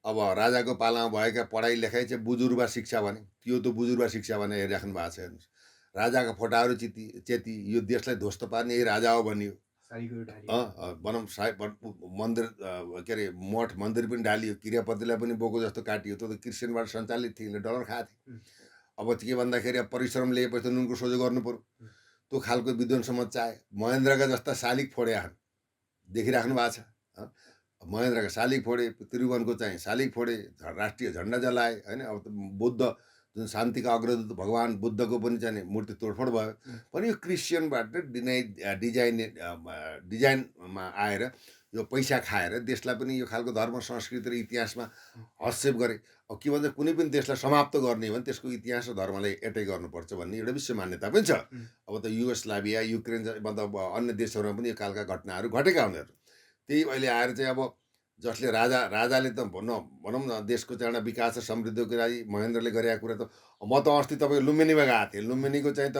अब राजाको पालामा भएका पढाइ लेखाइ चाहिँ बुजुर्वा शिक्षा भने, त्यो त बुजुर्वा शिक्षा भने हेरिराख्नु भएको छ। हेर्नुहोस् राजाका फोटाहरू चेती यो देशलाई ध्वस्त पार्ने यही राजा हो भनियो। भनौँ मन्दिर के अरे मठ मन्दिर पनि ढालियो, क्रियापतिलाई पनि बोको जस्तो काटियो। त्यो त क्रिस्चियनबाट सञ्चालित थियो, यिनले डलर खाएको थियो। अब के भन्दाखेरि अब परिश्रम लिएपछि त नुनको सोझो गर्नु पर्यो। त्यो खालको विद्वानसम्म चाहे महेन्द्रका जस्ता शालिग फोडे देखिराख्नु भएको छ। महेन्द्रका शालिग फोडे, त्रिभुवनको चाहिँ शालिग फोडे, राष्ट्रिय झन्डा जलाए होइन। अब बुद्ध जुन शान्तिका अग्रदूत भगवान् बुद्धको पनि चाहिँ मूर्ति तोडफोड भयो। पनि यो क्रिस्चियनबाट डिजाइनमा आएर यो पैसा खाएर देशलाई पनि यो खालको धर्म संस्कृति र इतिहासमा हस्तक्षेप गरे। अब के भन्छ कुनै पनि देशलाई समाप्त गर्ने हो भने त्यसको इतिहास र धर्मलाई एटै गर्नुपर्छ भन्ने एउटा विश्व मान्यता पनि छ। अब त युगोस्लाभिया, युक्रेन मतलब अन्य देशहरूमा पनि यो खालका घटनाहरू घटेका हुन्। त्यही अहिले आएर चाहिँ अब जसले राजाले त भनौँ न देशको चाहिँ एउटा विकास र समृद्धिको लागि महेन्द्रले गरेका कुरा त म त अस्ति तपाईँको लुम्बिनीमा गएको थिएँ। लुम्बिनीको चाहिँ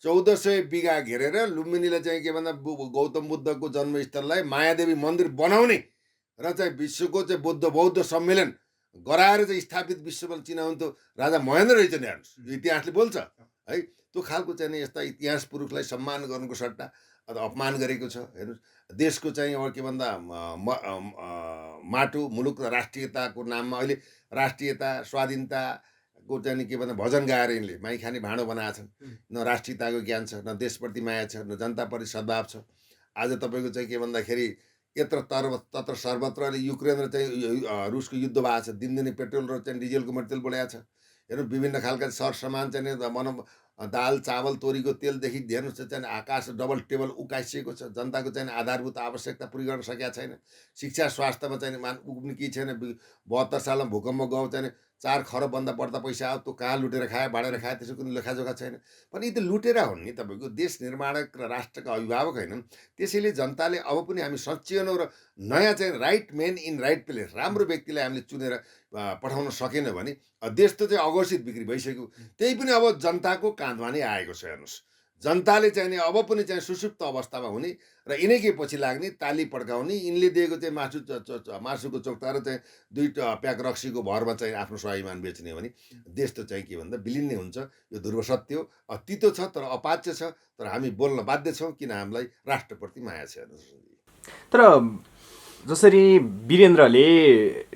1400 बिघा घेरेर लुम्बिनीले चाहिँ के भन्दा गौतम बुद्धको जन्मस्थललाई मायादेवी मन्दिर बनाउने र चाहिँ विश्वको चाहिँ बौद्ध सम्मेलन गराएर चाहिँ स्थापित विश्वमा चिनाउनु त राजा महेन्द्र रहेछ नि। हेर्नुहोस् इतिहासले बोल्छ है। त्यो खालको चाहिँ यस्ता इतिहास पुरुषलाई सम्मान गर्नुको सट्टा अपमान गरेको छ। हेर्नुहोस् देशको चाहिँ अब के भन्दा माटो मुलुक र राष्ट्रियताको नाममा अहिले राष्ट्रियता स्वाधीनताको चाहिँ के भन्दा भजन गाएर यिनले माई खाने भाँडो बनाएको छन्। न राष्ट्रियताको ज्ञान छ, न देशप्रति माया छ, न जनताप्रति सद्भाव छ। आज तपाईँको चाहिँ के भन्दाखेरि यत्र तत्र सर्वत्र अहिले युक्रेन र चाहिँ रुसको युद्ध भएको छ। दिनदिनै पेट्रोल र चाहिँ डिजेलको मटेरियल बढाएको छ। हेर्नु विभिन्न खालका सरसामान चाहिँ भनौँ दाल चावल तोरीको तेलदेखि हेर्नुहोस् चाहिँ आकाश डबल टेबल उकाइसिएको छ। जनताको चाहिँ आधारभूत आवश्यकता पुरा गर्न सकेका छैन। शिक्षा स्वास्थ्यमा चाहिँ पुग्ने केही छैन। 72 सालमा भूकम्प गयो चाहिँ 4 खरबभन्दा बढ्ता पैसा आयो, त्यो कहाँ लुटेर खायो, बाँडेर खायो, त्यसको कुनै लेखाजोखा छैन। पनि यी त लुटेर हुन् नि। तपाईँको देश निर्माणक र राष्ट्रका अभिभावक होइनन्। त्यसैले जनताले अब पनि हामी सच्चिएनौँ र नयाँ चाहिँ right main in right place, राम्रो व्यक्तिलाई हामीले चुनेर पठाउन सकेन भने देश त चाहिँ अघोषित बिक्री भइसक्यो। त्यही पनि अब जनताको काँधमा नै आएको छ। हेर्नुहोस्, जनताले चाहिँ नि अब पनि चाहिँ सुसुप्त अवस्थामा हुने र यिनैकै पछि लाग्ने, ताली पड्काउने, यिनले दिएको चाहिँ मासुको चोक्टा र चाहिँ 2 प्याक रक्सीको भरमा चाहिँ आफ्नो स्वाभिमान बेच्ने हो भने देश त चाहिँ के भन्दा विलिन्नै हुन्छ। यो ध्रुव सत्य हो। तितो छ तर अपाच्य छ, तर हामी बोल्न बाध्य छौँ किन हामीलाई राष्ट्रप्रति माया छ। हेर्नुहोस्, तर जसरी वीरेन्द्रले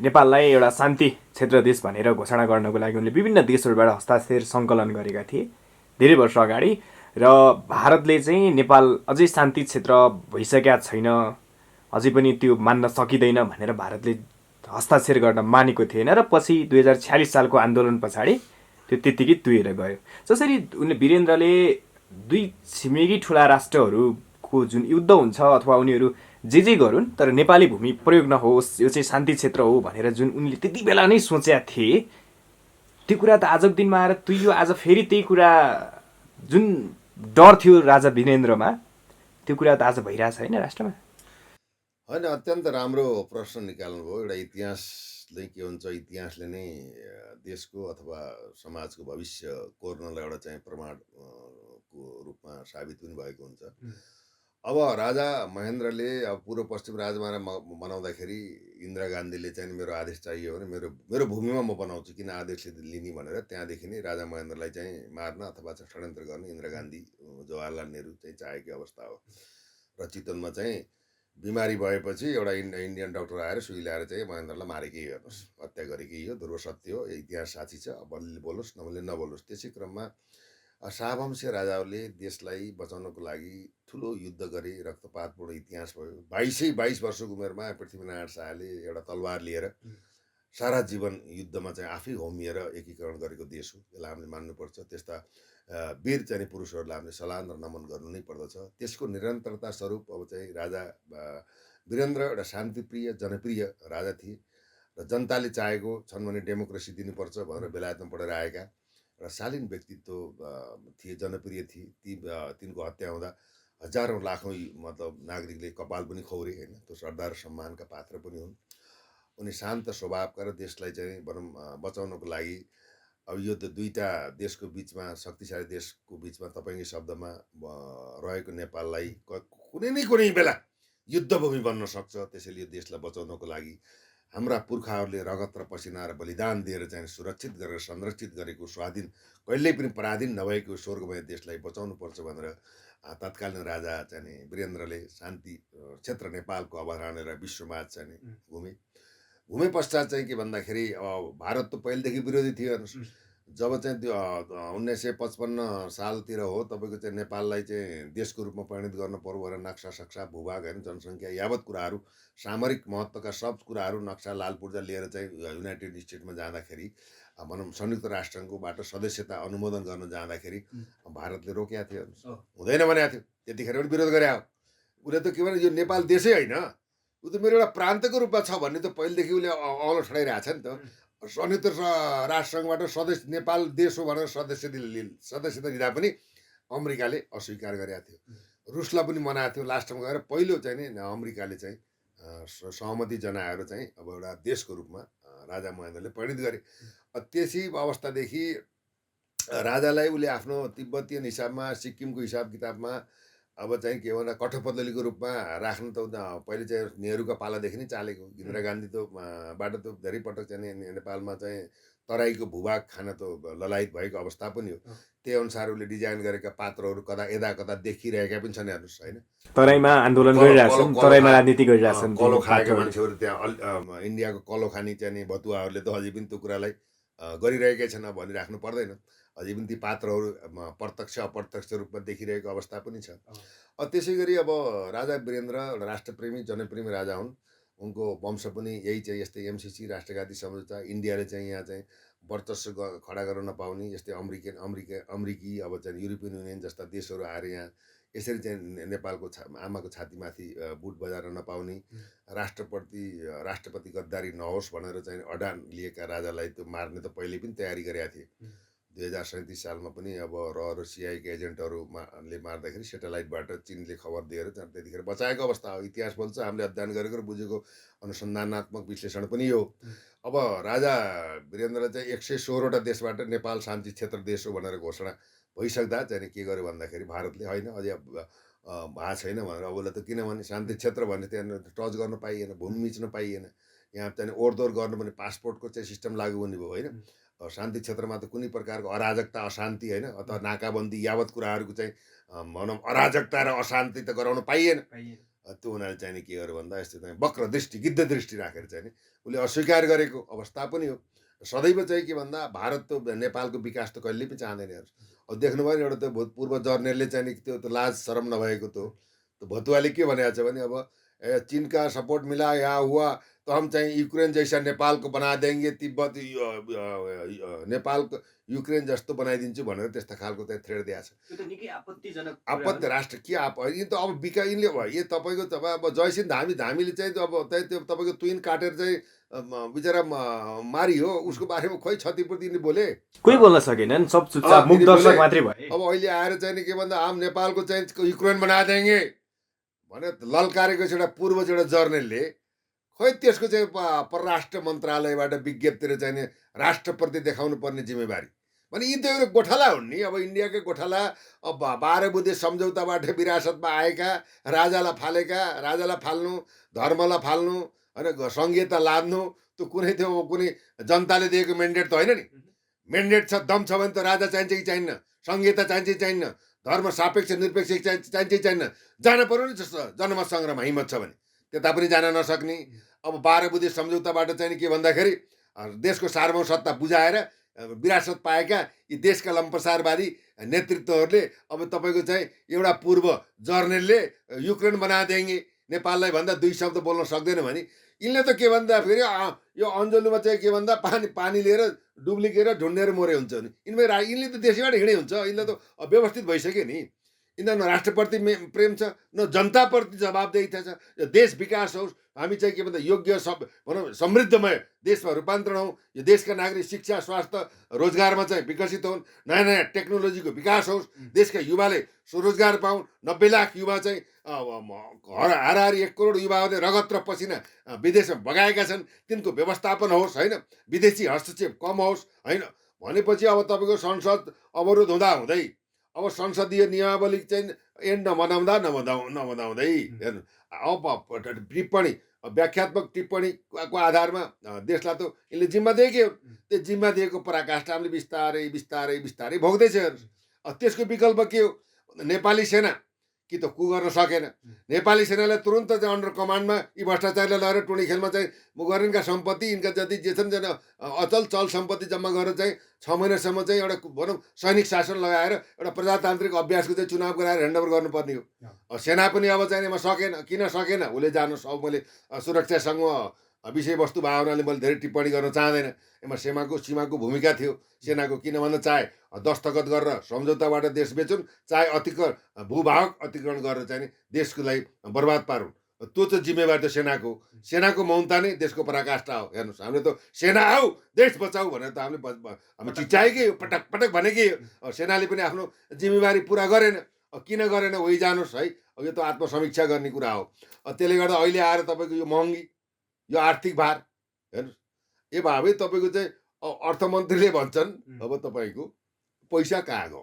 नेपाललाई एउटा शान्ति क्षेत्र देश भनेर घोषणा गर्नको लागि उनले विभिन्न देशहरूबाट हस्ताक्षर सङ्कलन गरेका थिए धेरै वर्ष अगाडि, र भारतले चाहिँ नेपाल अझै शान्ति क्षेत्र भइसकेका छैन, अझै पनि त्यो मान्न सकिँदैन भनेर भारतले हस्ताक्षर गर्न मानेको थिएन, र पछि 2046 सालको आन्दोलन पछाडि त्यो त्यत्तिकै तुरेर गयो। जसरी उनले वीरेन्द्रले दुई छिमेकी ठुला राष्ट्रहरूको जुन युद्ध हुन्छ अथवा उनीहरू जे गरून् तर नेपाली भूमि प्रयोग नहोस्, यो चाहिँ शान्ति क्षेत्र हो भनेर जुन उनले त्यति बेला नै सोचेका थिए, त्यो कुरा त आजको दिनमा आएर तुइयो। आज फेरि त्यही कुरा जुन डर थियो राजा वीरेन्द्रमा, त्यो कुरा त आज भइरहेछ होइन राष्ट्रमा? होइन, अत्यन्त राम्रो प्रश्न निकाल्नुभयो। एउटा इतिहासले के हुन्छ, इतिहासले नै देशको अथवा समाजको भविष्य कोर्नलाई एउटा चाहिँ प्रमाण को रूपमा साबित पनि भएको हुन्छ। अब राजा महेन्द्रले अब पूर्व पश्चिम राजमार्ग बनाउँदाखेरि इन्दिरा गान्धीले चाहिँ मेरो आदेश चाहियो भने मेरो भूमिमा म बनाउँछु, किन आदेश लिने भनेर त्यहाँदेखि नै राजा महेन्द्रलाई चाहिँ मार्न अथवा चाहिँ षड्यन्त्र गर्ने इन्दिरा गान्धी, जवाहरलाल नेहरू चाहिँ चाहेको अवस्था हो। र चितवनमा चाहिँ बिमारी भएपछि एउटा इन्डियन डक्टर आएर सुई ल्याएर चाहिँ महेन्द्रलाई मारेकै, हेर्नुहोस्, हत्या गरेकै हो। ध्रुव सत्य हो। इतिहास साक्षी छ। अब बलिले बोलोस् नबोले नबोलोस्। त्यसै क्रममा शाहवंशीय राजाहरूले देशलाई बचाउनको लागि ठुलो युद्ध गरे। रक्तपातपूर्ण इतिहास भयो। 22 वर्षको उमेरमा पृथ्वीनारायण शाहले एउटा तलवार लिएर सारा जीवन युद्धमा चाहिँ आफै होमिएर एकीकरण गरेको देश हो। यसलाई हामीले मान्नुपर्छ। त्यस्ता वीर चाहिँ पुरुषहरूलाई हामीले सलाम र नमन गर्नु नै पर्दछ। त्यसको निरन्तरता स्वरूप अब चाहिँ राजा वीरेन्द्र एउटा शान्तिप्रिय जनप्रिय राजा थिए र जनताले चाहेको छन् भने डेमोक्रेसी दिनुपर्छ भनेर बेलायतमा पढेर आएका र शालीन व्यक्तित्व थिए, जनप्रिय थिए। तिनको हत्या हुँदा हजारौँ लाखौँ मतलब नागरिकले कपाल पनि खौरे होइन। त्यो श्रद्धा र सम्मानका पात्र पनि हुन्। उनी शान्त स्वभावका र देशलाई चाहिँ भनौँ बचाउनको लागि अब यो त दुईटा देशको बिचमा, शक्तिशाली देशको बिचमा तपाईँकै शब्दमा रहेको नेपाललाई कुनै न कुनै बेला युद्धभूमि बन्न सक्छ। त्यसैले यो देशलाई बचाउनको लागि हाम्रा पुर्खाहरूले रगत र पसिना र बलिदान दिएर चाहिँ सुरक्षित गरेर संरक्षित गरेको स्वाधीन, कहिल्यै पनि पराधीन नभएको स्वर्गमय देशलाई बचाउनु पर्छ भनेर तत्कालीन राजा चाहिँ वीरेन्द्रले शान्ति क्षेत्र नेपालको अभयारण्य र विश्वमाझ चाहिँ घुमे पश्चात चाहिँ के भन्दाखेरि अब भारत त पहिलेदेखि विरोधी थियो। हेर्नुहोस्, जब चाहिँ त्यो 1955 सालतिर हो तपाईँको चाहिँ नेपाललाई चाहिँ देशको रूपमा परिणत गर्न पर्यो भनेर नक्सा सक्सा भूभाग होइन जनसङ्ख्या यावत कुराहरू, सामरिक महत्त्वका सब कुराहरू नक्सा लालपुर्जा लिएर चाहिँ युनाइटेड स्टेट्समा जाँदाखेरि भनौँ संयुक्त राष्ट्रसङ्घबाट सदस्यता अनुमोदन गर्न जाँदाखेरि भारतले रोकेका थियो। हुँदैन भनेको थियो। त्यतिखेर पनि विरोध गरे हो। उसले त के भने यो नेपाल देशै होइन, ऊ त मेरो एउटा प्रान्तको रूपमा छ भन्ने त पहिलेदेखि उसले औलो ठडाइरहेको छ नि त। संयुक्त राष्ट्रसङ्घबाट सदस्य नेपाल देश हो भनेर सदस्यता दिँदा पनि अमेरिकाले अस्वीकार गरेको थियो। रुसलाई पनि मनाएको थियो। लास्टमा गएर पहिलो चाहिँ नि अमेरिकाले चाहिँ सहमति जनाएर चाहिँ अब एउटा देशको रूपमा राजा महेन्द्रले परिणत गरे। त्यसै अवस्थादेखि राजालाई उसले आफ्नो तिब्बतीयन हिसाबमा, सिक्किमको हिसाब किताबमा अब चाहिँ के भन्छ कठपुतलीको रूपमा राख्नु त पहिले चाहिँ नेहरूका पालादेखि नै चालेको। इन्दिरा गान्धी त बाट त धेरै पटक चाहिँ नेपालमा चाहिँ तराईको भूभाग खान त ललायत भएको अवस्था पनि हो। त्यही अनुसार उसले डिजाइन गरेका पात्रहरू कता यदा कता देखिरहेका पनि छन्। हेर्नुहोस् होइन, तराईमा आन्दोलन गरिरहेछन्, तराईमा राजनीति गरिरहेछन्, कलो खाएका मान्छेहरू त्यहाँ इन्डियाको कलो खानी चाहिँ बतुवाहरूले त अझै पनि त्यो कुरालाई गरिरहेकै छन् भनिराख्नु पर्दैन। अझै पनि ती पात्रहरू प्रत्यक्ष अप्रत्यक्ष रूपमा देखिरहेको अवस्था पनि छ। त्यसै गरी अब राजा वीरेन्द्र एउटा राष्ट्रप्रेमी जनप्रेमी राजा हुन्। उनको वंश पनि यही चाहिँ यस्तै एमसिसी राष्ट्रघाती सम्झौता, इन्डियाले चाहिँ यहाँ चाहिँ वर्चस्व खडा गर्न नपाउने, यस्तै अमेरिकी अब चाहिँ युरोपियन युनियन जस्ता देशहरू आएर यहाँ यसरी चाहिँ नेपालको आमाको छातीमाथि बुट बजाएर नपाउने, राष्ट्रपति गद्दारी नहोस् भनेर चाहिँ अडान लिएका राजालाई त्यो मार्ने त पहिले पनि तयारी गरेका थिए। 2037 सालमा पनि अब रसियाका एजेन्टहरूले मार्दाखेरि सेटेलाइटबाट चीनले खबर दिएर त्यतिखेर बचाएको अवस्था हो। इतिहास बोल्छ, हामीले अध्ययन गरेको र बुझेको अनुसन्धानात्मक विश्लेषण पनि यो। अब राजा वीरेन्द्रले चाहिँ 116वटा देशबाट नेपाल शान्ति क्षेत्र देश हो भनेर घोषणा भइसक्दा चाहिँ के गर्यो भन्दाखेरि भारतले होइन अझै भएको छैन भनेर। अबले त किनभने शान्ति क्षेत्र भने त्यहाँ टच गर्न पाइएन, भूमि मिच्न पाइएन, यहाँ चाहिँ ओहोरदोहोर गर्नु भने पासपोर्टको चाहिँ सिस्टम लागु हुने भयो होइन। शान्ति क्षेत्रमा त कुनै प्रकारको अराजकता अशान्ति होइन अथवा नाकाबन्दी यावत कुराहरूको चाहिँ भनौँ अराजकता र अशान्ति त गराउन पाइएन। त्यो हुनाले चाहिँ के गर्यो भन्दा यस्तो चाहिँ वक्र दृष्टि गिद्ध दृष्टि राखेर चाहिँ उसले अस्वीकार गरेको अवस्था पनि हो। सदैव चाहिँ के भन्दा भारत त नेपालको विकास त कहिले पनि चाहँदैन। अब देख्नुभयो एउटा त भूतपूर्व जर्नेलले चाहिँ त्यो त लाज शरम नभएको त भतुवाले के भनेको छ भने अब चीन का सपोर्ट मिला यहाँ हुआ तो हम चाहिँ यूक्रेन जैसा नेपाल को बना देंगे, तिब्बत नेपाल यूक्रेन जस्तो बनाइदिन्छु भनेर त्यस्ता खालको चाहिँ थ्रेड दिएको छ। त्यो त निकै आपत्तिजनक आपत्ति राष्ट्र के यिन त अब यिनले भयो यो तपाईँको अब जयसिंह धामीले चाहिँ अब त्यो तपाईँको तुइन काटेर चाहिँ बिचरा मारियो, उसको बारेमा खोइ क्षतिपूर्ति नि बोले, कोही बोल्न सकेनन्, सब चुपचाप मुख दर्शक मात्रै भए। अब अहिले आएर चाहिँ के भन्दा हम नेपालको चाहिँ यूक्रेन बना देंगे भनेर ललकारेको एउटा पूर्व एउटा जर्नलले खोइ त्यसको चाहिँ परराष्ट्र मन्त्रालयबाट विज्ञप्तिर चाहिँ राष्ट्रप्रति देखाउनु पर्ने जिम्मेवारी भने यी त एउटा गोठाला हुन् नि। अब इन्डियाकै गोठाला अब 12 बुँदे सम्झौताबाट विरासतमा आएका, राजालाई फालेका, राजालाई फाल्नु, धर्मलाई फाल्नु होइन, सङ्घीयता लाद्नु, त्यो कुनै त्यो कुनै जनताले दिएको मेन्डेट त होइन नि। मेन्डेट छ, दम छ भने त राजा चाहिन्छ कि चाहिन्न, सङ्घीयता चाहिन्छ कि चाहिन्न, धर्म सापेक्ष निरपेक्ष चाहिन्छ कि चाहिन्न, जान पर्यो नि जस्तो जनमत सङ्ग्राममा हिम्मत छ भने त्यता पनि जान नसक्ने। अब 12 बुँदे सम्झौताबाट चाहिँ के भन्दाखेरि देशको सार्वभौमसत्ता बुझाएर विरासत पाएका यी देशका लम्पसारवादी नेतृत्वहरूले अब तपाईँको चाहिँ एउटा पूर्व जर्नलले युक्रेन बना देंगे नेपाललाई भन्दा दुई शब्द बोल्न सक्दैन भने यिनले त के भन्दा फेरि यो अन्जलुमा चाहिँ के भन्दा पानी लिएर डुब्लिकेर ढुन्डेर मरे हुन्छ नि। यिनले त देशैबाट हिँडै हुन्छ, यिनले त व्यवस्थित भइसक्यो नि। यिनीहरू न राष्ट्रप्रति प्रेम छ न जनताप्रति जवाबदेहिता छ। देश विकास होस्, हामी चाहिँ के भन्दा योग्य भनौँ समृद्धमय देशमा रूपान्तरण हौँ, यो देशका नागरिक शिक्षा स्वास्थ्य रोजगारमा चाहिँ विकसित हुन्, नयाँ नयाँ टेक्नोलोजीको विकास होस्, देशका युवाले स्वरोजगार पाउन्। 90 लाख युवा चाहिँ हाराहारी 1 करोड युवाहरूले रगत र पसिना विदेशमा बगाएका छन्, तिनको व्यवस्थापन होस् होइन, विदेशी हस्तक्षेप कम होस् होइन। भनेपछि अब तपाईँको संसद अवरोध हुँदै अब संसदीय नियमावली चाहिँ एन्ड नबनाउँदै हेर्नु अब टिप्पणी व्याख्यात्मक टिप्पणीको आधारमा देशलाई त यसले जिम्मा दिएकै हो। त्यो जिम्मा दिएको पराकाष्ठा हामीले बिस्तारै बिस्तारै बिस्तारै भोग्दैछ। हेर्नुहोस् त्यसको विकल्प के हो? नेपाली सेना कि त कु गर्न सकेन। नेपाली सेनालाई तुरन्त चाहिँ अन्डर कमान्डमा यी भ्रष्टाचारलाई लगेर टोली खेलमा चाहिँ मुगरिनका सम्पत्ति यिनका जति जे छन् अचल चल सम्पत्ति जम्मा गरेर चाहिँ 6 महिनासम्म चाहिँ एउटा भनौँ सैनिक शासन लगाएर एउटा प्रजातान्त्रिक अभ्यासको चाहिँ चुनाव गराएर ह्यान्डओभर गर्नुपर्ने हो। सेना पनि अब चाहिँ यसमा सकेन, किन सकेन उसले जानुहोस्। अब मैले सुरक्षासँग विषयवस्तु भावनाले मैले धेरै टिप्पणी गर्न चाहँदैन। यसमा सीमाको भूमिका थियो सेनाको, किन भन्दा चाहे दस्तखत गरेर सम्झौताबाट देश बेचुन्, चाहे भूभाग अतिक्रमण गरेर चाहिँ देशको लागि बर्बाद पारुन्, त्यो चाहिँ जिम्मेवारी त सेनाको मौनता नै देशको पराकाष्ठा हो। हेर्नुहोस् हामीले त सेना आऊ देश बचाऊ भनेर त हामी चिच्याएकै हो, पटक पटक भनेकै हो। सेनाले पनि आफ्नो जिम्मेवारी पुरा गरेन। किन गरेन उही जानुहोस् है। यो त आत्मसमीक्षा गर्ने कुरा हो। त्यसले गर्दा अहिले आएर तपाईँको यो महँगी, यो आर्थिक भार हेर्नुहोस्। यो भावे तपाईँको चाहिँ अर्थमन्त्रीले भन्छन् अब तपाईँको पैसा कहाँ गयो?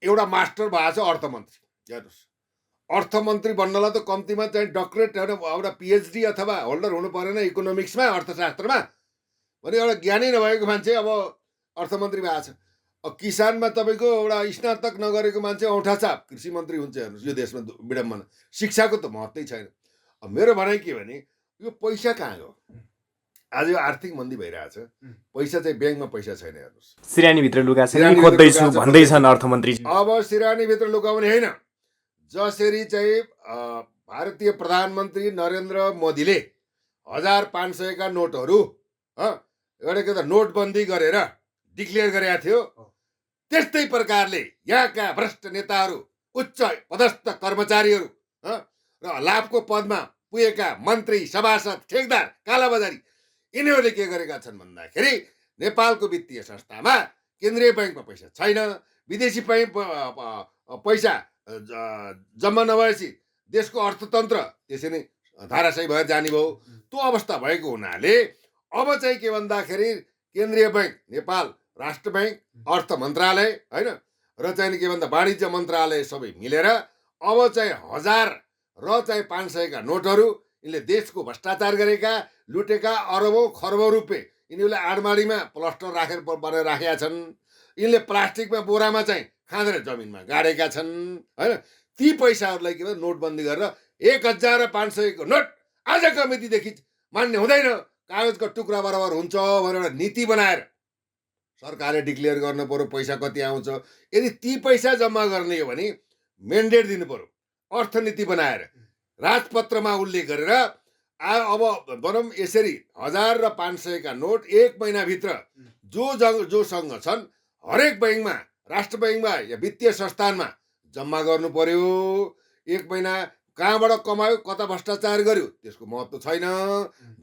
एउटा मास्टर भएको छ अर्थमन्त्री। हेर्नुहोस् अर्थमन्त्री बन्नलाई त कम्तीमा चाहिँ डक्टरेट एउटा पिएचडी अथवा होल्डर हुनु परेन इकोनोमिक्समा, अर्थशास्त्रमा भने एउटा ज्ञानै नभएको मान्छे अब अर्थमन्त्री भएको छ। किसानमा तपाईँको एउटा स्नातक नगरेको मान्छे औँठाचाप कृषि मन्त्री हुन्छ। हेर्नुहोस् यो देशमा विडम्बना। शिक्षाको त महत्त्वै छैन। मेरो भनाइ के भने यो पैसा कहाँ गयो? आज यो आर्थिक मन्दी भइरहेछ, पैसा चाहिँ ब्याङ्कमा पैसा छैन। हेर्नुहोस् सिरानीभित्र लुगा छैन खोज्दैछु भन्दैछन् अर्थमन्त्री। अब सिरानीभित्र लुकाउने होइन, जसरी चाहिँ भारतीय प्रधानमन्त्री नरेन्द्र मोदीले 1500 का नोटहरू एउटा के त नोटबन्दी गरेर डिक्लेयर गरेका थियो, त्यस्तै प्रकारले यहाँका भ्रष्ट नेताहरू, उच्च पदस्थ कर्मचारीहरू र लाभको पदमा पुगेका मन्त्री सभासद ठेकदार कालाबजारी यिनीहरूले के गरेका छन् भन्दाखेरि नेपालको वित्तीय संस्थामा केन्द्रीय ब्याङ्कमा पैसा छैन, विदेशी पैसा जम्मा नभएपछि देशको अर्थतन्त्र त्यसै नै धाराशायी भएर जाने भयो। त्यो अवस्था भएको हुनाले अब चाहिँ के भन्दाखेरि केन्द्रीय ब्याङ्क नेपाल राष्ट्र ब्याङ्क अर्थ मन्त्रालय होइन र चाहिँ के भन्दा वाणिज्य मन्त्रालय सबै मिलेर अब चाहिँ 1000 र चाहिँ 500 का नोटहरू यिनले देशको भ्रष्टाचार गरेका लुटेका अरबौं खरबौं रुपियाँ यिनीहरूले आडमाडीमा प्लास्टर राखेर बनाएर राखेका छन्। यिनले प्लास्टिकमा बोरामा चाहिँ खाँदेर जमिनमा गाडेका छन् होइन। ती पैसाहरूलाई के भन्छ नोटबन्दी गरेर 1500 को नोट आजको मितिदेखि मान्य हुँदैन, कागजको टुक्रा बराबर हुन्छ भनेर एउटा नीति बनाएर सरकारले डिक्लेयर गर्नु पर्यो पैसा कति आउँछ। यदि ती पैसा जम्मा गर्ने हो भने मेन्डेट दिनु पर्यो, अर्थनीति बनाएर राजपत्रमा उल्लेख गरेर अब भनौँ यसरी 1000 र 500 का नोट 1 महिनाभित्र जोसँग छन् हरेक ब्याङ्कमा राष्ट्र ब्याङ्कमा या वित्तीय संस्थानमा जम्मा गर्नु पर्यो। 1 महिना कहाँबाट कमायो कता भ्रष्टाचार गर्यो त्यसको महत्त्व छैन।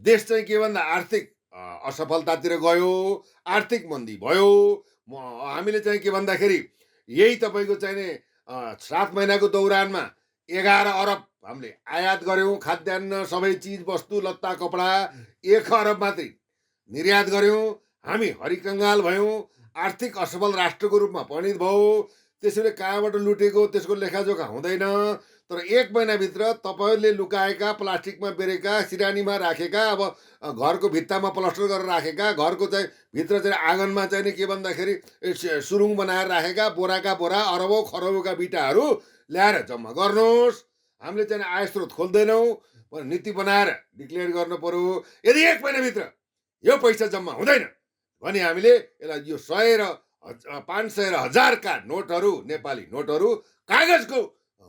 देश चाहिँ के भन्दा आर्थिक असफलतातिर गयो, आर्थिक मन्दी भयो। हामीले चाहिँ के भन्दाखेरि यही तपाईँको चाहिँ नि 7 महिनाको दौरानमा 11 अरब हामीले आयात गऱ्यौँ, खाद्यान्न सबै चिज वस्तु लत्ता कपडा। 1 अरब मात्रै निर्यात गऱ्यौँ। हामी हरिकङ्गाल भयौँ, आर्थिक असफल राष्ट्रको रूपमा परिणत भयो। त्यसैले कहाँबाट लुटेको त्यसको लेखाजोखा हुँदैन। तर 1 महिनाभित्र तपाईँहरूले लुकाएका प्लास्टिकमा बेरेका सिरानीमा राखेका अब घरको भित्तामा प्लास्टर गरेर राखेका घरको चाहिँ भित्र चाहिँ आँगनमा चाहिँ नि के भन्दाखेरि सुरुङ बनाएर राखेका बोराका बोरा अरबौं खरबौंका बिटाहरू ल्याएर जम्मा गर्नुहोस्। हामीले चाहिँ आय स्रोत खोल्दैनौँ भनेर नीति बनाएर डिक्लेयर गर्नु पर्यो। यदि 1 महिनाभित्र यो पैसा जम्मा हुँदैन भने हामीले यसलाई यो 100 र 500 र 1000 का नोटहरू नेपाली नोटहरू कागजको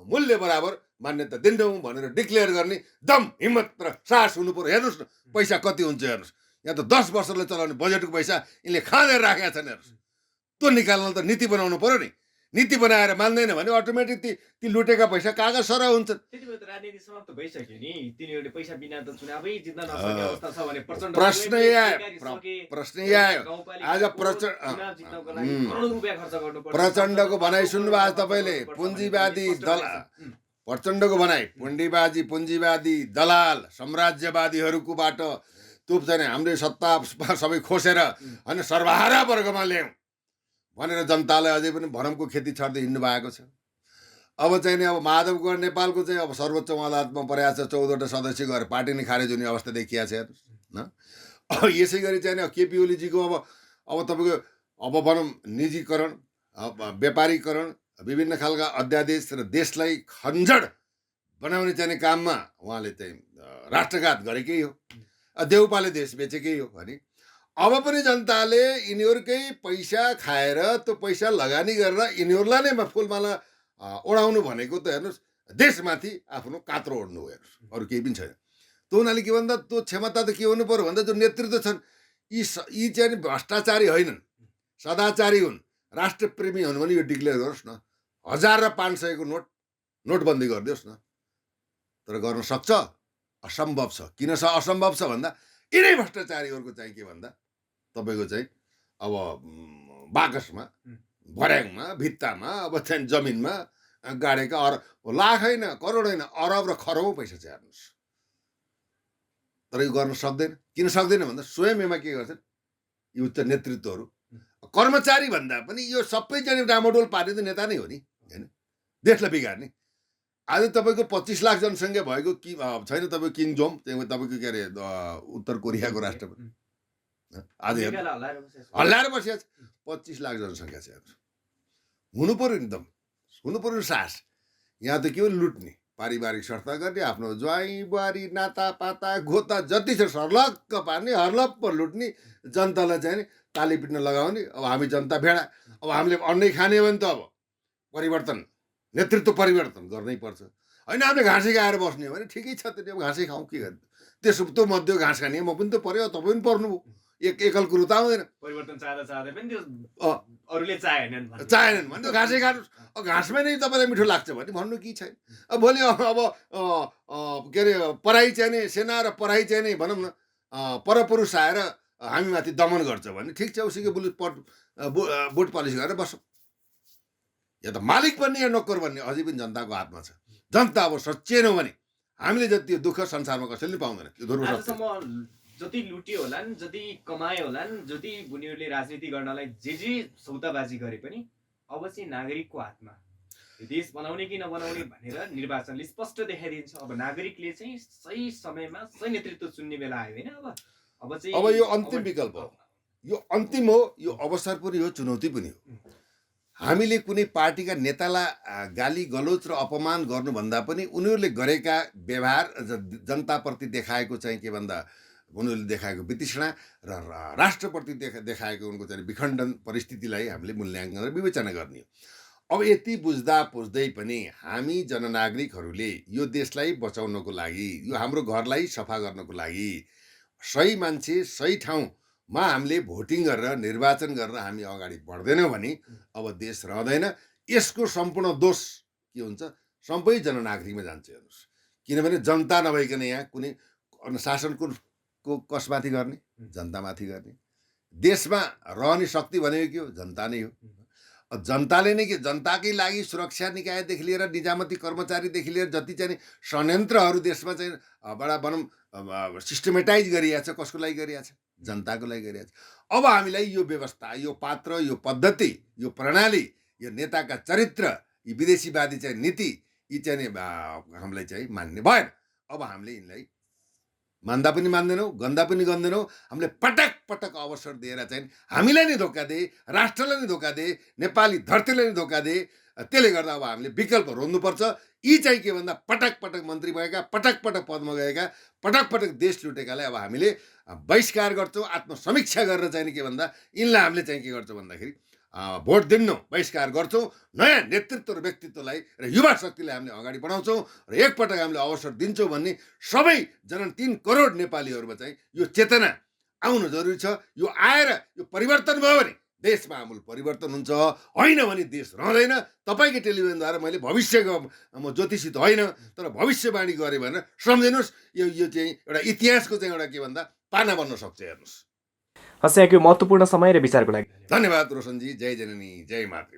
मूल्य बराबर मान्यता दिन्छौँ भनेर डिक्लेयर गर्ने दम हिम्मत र साहस हुनु पर्यो। हेर्नुहोस् न पैसा कति हुन्छ हेर्नुहोस्। यहाँ त 10 वर्षले चलाउने बजेटको पैसा यिनले खाँदेर राखेका छन्। हेर्नुहोस् त्यो निकाल्न त नीति बनाउनु पर्यो नि। नीति बनाएर मान्दैन भने अटोमेटिक ती लुटेका पैसा कागज सरा हुन्छन्। त्यतिबेला त राजनीति समाप्त भइसक्यो नि। तिनीहरूले पैसा बिना त चुनावै जित्न नसक्ने अवस्था छ भने प्रश्न यही आयो आज प्रचण्डको भनाइ सुन्नुभयो आज तपाईँले। पुँजीवादी दल प्रचण्डको भनाइ पुँजीवादी दलाल साम्राज्यवादीहरूकोबाट त्यो चाहिँ हामीले सत्ता सबै खोसेर होइन सर्वहारा वर्गमा ल्यायौँ भनेर जनतालाई अझै पनि भरमको खेती छर्दै हिँड्नु भएको छ। अब चाहिँ नि अब माधवगढ नेपालको चाहिँ अब सर्वोच्च अदालतमा परेको छ। 14वटा सदस्य गएर पार्टी नै खारेज हुने अवस्था देखिया छ हेर्नुहोस् न। यसै गरी चाहिँ नि केपी ओलीजीको अब तपाईँको अब भनौँ निजीकरण व्यापारीकरण विभिन्न खालका अध्यादेश र देशलाई खञ्जड बनाउने चाहिँ काममा उहाँले चाहिँ राष्ट्रघात गरेकै हो। देउपाले देश बेचेकै हो भने अब पनि जनताले यिनीहरूकै पैसा खाएर त्यो पैसा लगानी गरेर यिनीहरूलाई नै फुलमाला ओढाउनु भनेको त हेर्नुहोस् देशमाथि आफ्नो कात्रो ओढ्नु हो। हेर्नुहोस् अरू केही पनि छैन। त्यो हुनाले के भन्दा त्यो क्षमता त के हुनु पर्यो भन्दा जो नेतृत्व छन् यी चाहिँ भ्रष्टाचारी होइनन्, सदाचारी हुन्, राष्ट्रप्रेमी हुन् भने यो डिक्लेयर गरोस् न। 1000 र 500 को नोटबन्दी गरिदियोस् न। तर गर्न सक्छ? असम्भव छ। किन असम्भव छ भन्दा यिनै भ्रष्टाचारीहरूको चाहिँ के भन्दा तपाईँको चाहिँ अब बाकसमा भर्याङमा भित्तामा अब चाहिँ जमिनमा गाडेका लाख होइन करोड होइन अरब र खरबौँ पैसा चाहिँ हेर्नुहोस्। तर यो गर्न सक्दैन। किन सक्दैन भन्दा स्वयं यसमा के गर्छन् यो उच्च नेतृत्वहरू कर्मचारी भन्दा पनि यो सबैजना डामाडोल पार्ने त नेता नै हो नि होइन, देशलाई बिगार्ने। आज तपाईँको 25 लाख जनसङ्ख्या भएको छैन तपाईँको किङ जोम तपाईँको के अरे उत्तर कोरियाको राष्ट्रपति आज हल्लाएर बसिया छ। 25 लाख जनसङ्ख्या छ। हुनु पर्यो नि दम, हुनु पर्यो साहस। यहाँ त के हो लुट्ने, पारिवारिक सर्ता गर्ने, आफ्नो ज्वाइँ बुहारी नाता पाता गोता जति छ सर्लक्क पार्ने, हर्लप्प लुट्ने, जनतालाई चाहिँ ताली पिट्न लगाउने। अब हामी जनता भेडा, अब हामीले अन्नै खाने भने त अब परिवर्तन नेतृत्व परिवर्तन गर्नै पर्छ होइन। हामीले घाँसै खाएर बस्ने हो भने ठिकै छ त, अब घाँसै खाउँ के गर्नु। त्यसो त्यो मध्ये घाँस खाने म पनि त पऱ्यो, तपाईँ पनि पर्नुभयो। एकल कुरो त आउँदैन। परिवर्तन चाहँदा पनि त्यो अरूले चाहेनन् भने त घाँसै खानुहोस्। अब घाँसमै नै तपाईँलाई मिठो लाग्छ भने भन्नु के छैन। अब भोलि अब के अरे पढाइ चाहिँ नि सेना र पढाइ चाहिँ नि भनौँ न परपुरुष आएर हामीमाथि दमन गर्छ भने ठिक छ, उसीको बोट पलिस गरेर बसौँ। या त मालिक बन्ने या नोकर बन्ने अझै पनि जनताको हातमा छ। जनता अब सच्याएनौँ भने हामीले जति यो दुःख संसारमा कसैले पनि पाउँदैन, त्यो ध्रुव सत्य। आजसम्म जति लुट्यो होलान्, जति कमाए होलान्, जति उनीहरूले राजनीति गर्नलाई जे सौदाबाजी गरे पनि अब चाहिँ नागरिकको हातमा यो देश बनाउने कि नबनाउने भनेर निर्वाचनले स्पष्ट देखाइदिन्छ। अब नागरिकले चाहिँ सही समयमा सही नेतृत्व चुन्ने बेला आयो होइन। अब चाहिँ अब यो अन्तिम विकल्प हो, यो अन्तिम हो, यो अवसर पनि हो, चुनौती पनि हो। हामीले कुनै पार्टीका नेतालाई गाली गलोच र अपमान गर्नुभन्दा पनि उनीहरूले गरेका व्यवहार जनताप्रति देखाएको चाहिँ के भन्दा उनीहरूले देखाएको वितृष्णा र राष्ट्रप्रति देखाएको उनको चाहिँ विखण्डन परिस्थितिलाई हामीले मूल्याङ्कन र विवेचना गर्ने हो। अब यति बुझ्दा बुझ्दै पनि हामी जननागरिकहरूले यो देशलाई बचाउनको लागि, यो हाम्रो घरलाई सफा गर्नको लागि सही मान्छे सही ठाउँमा हामीले भोटिङ गरेर निर्वाचन गरेर हामी अगाडि बढ्दैनौँ भने अब देश रहँदैन। यसको सम्पूर्ण दोष के हुन्छ? सबै जननागरिकमा जान्छ। हेर्नुहोस्, किनभने जनता नभइकन यहाँ कुनै शासन को कसमाथि गर्ने? जनतामाथि गर्ने। देशमा रहने शक्ति भनेको के हो? जनता नै हो। जनताले नै के जनताकै लागि सुरक्षा निकायदेखि लिएर निजामती कर्मचारीदेखि लिएर जति चाहिँ षड्यन्त्रहरू देशमा चाहिँ बडा भनौँ सिस्टमेटाइज गरिएको छ, कसको लागि गरिएको छ? जनताको लागि गरिएको छ। अब हामीलाई यो व्यवस्था, यो पात्र, यो पद्धति, यो प्रणाली, यो नेताका चरित्र, यी विदेशीवादी चाहिँ नीति, यी चाहिँ हामीलाई चाहिँ मान्ने भएन। अब हामीले यिनलाई मान्दा पनि मान्दैनौँ, गन्दा पनि गन्दैनौँ। हामीले पटक पटक अवसर दिएर चाहिँ हामीलाई नै धोका दे, राष्ट्रलाई नै धोका दे, नेपाली धरतीलाई नै धोका दे। त्यसले गर्दा अब हामीले विकल्प रोज्नुपर्छ। यी चाहिँ के भन्दा पटक पटक मन्त्री भएका, पटक पटक पदमा गएका, पटक पटक देश लुटेकालाई अब हामीले बहिष्कार गर्छौँ। आत्मसमीक्षा गरेर चाहिँ के भन्दा यिनलाई हामीले चाहिँ के गर्छौँ भन्दाखेरि भोट दिन्नौँ, बहिष्कार गर्छौँ। नयाँ नेतृत्व र व्यक्तित्वलाई र युवा शक्तिलाई हामीले अगाडि बढाउँछौँ र एकपटक हामीले अवसर दिन्छौँ भन्ने सबै 3 करोड नेपालीहरूमा चाहिँ यो चेतना आउनु जरुरी छ। यो आएर यो परिवर्तन भयो भने देशमा आमूल परिवर्तन हुन्छ, होइन भने देश रहँदैन। तपाईँकै टेलिभिजनद्वारा मैले भविष्यको म ज्योतिषी त होइन, तर भविष्यवाणी गरेँ भनेर सम्झिनुहोस्। यो चाहिँ एउटा इतिहासको चाहिँ एउटा के भन्दा पाना बन्न सक्छ। हेर्नुहोस्। हस्, यहाँको महत्त्वपूर्ण समय र विचारको लागि धन्यवाद रोशनजी। जय जननी, जय मातृ।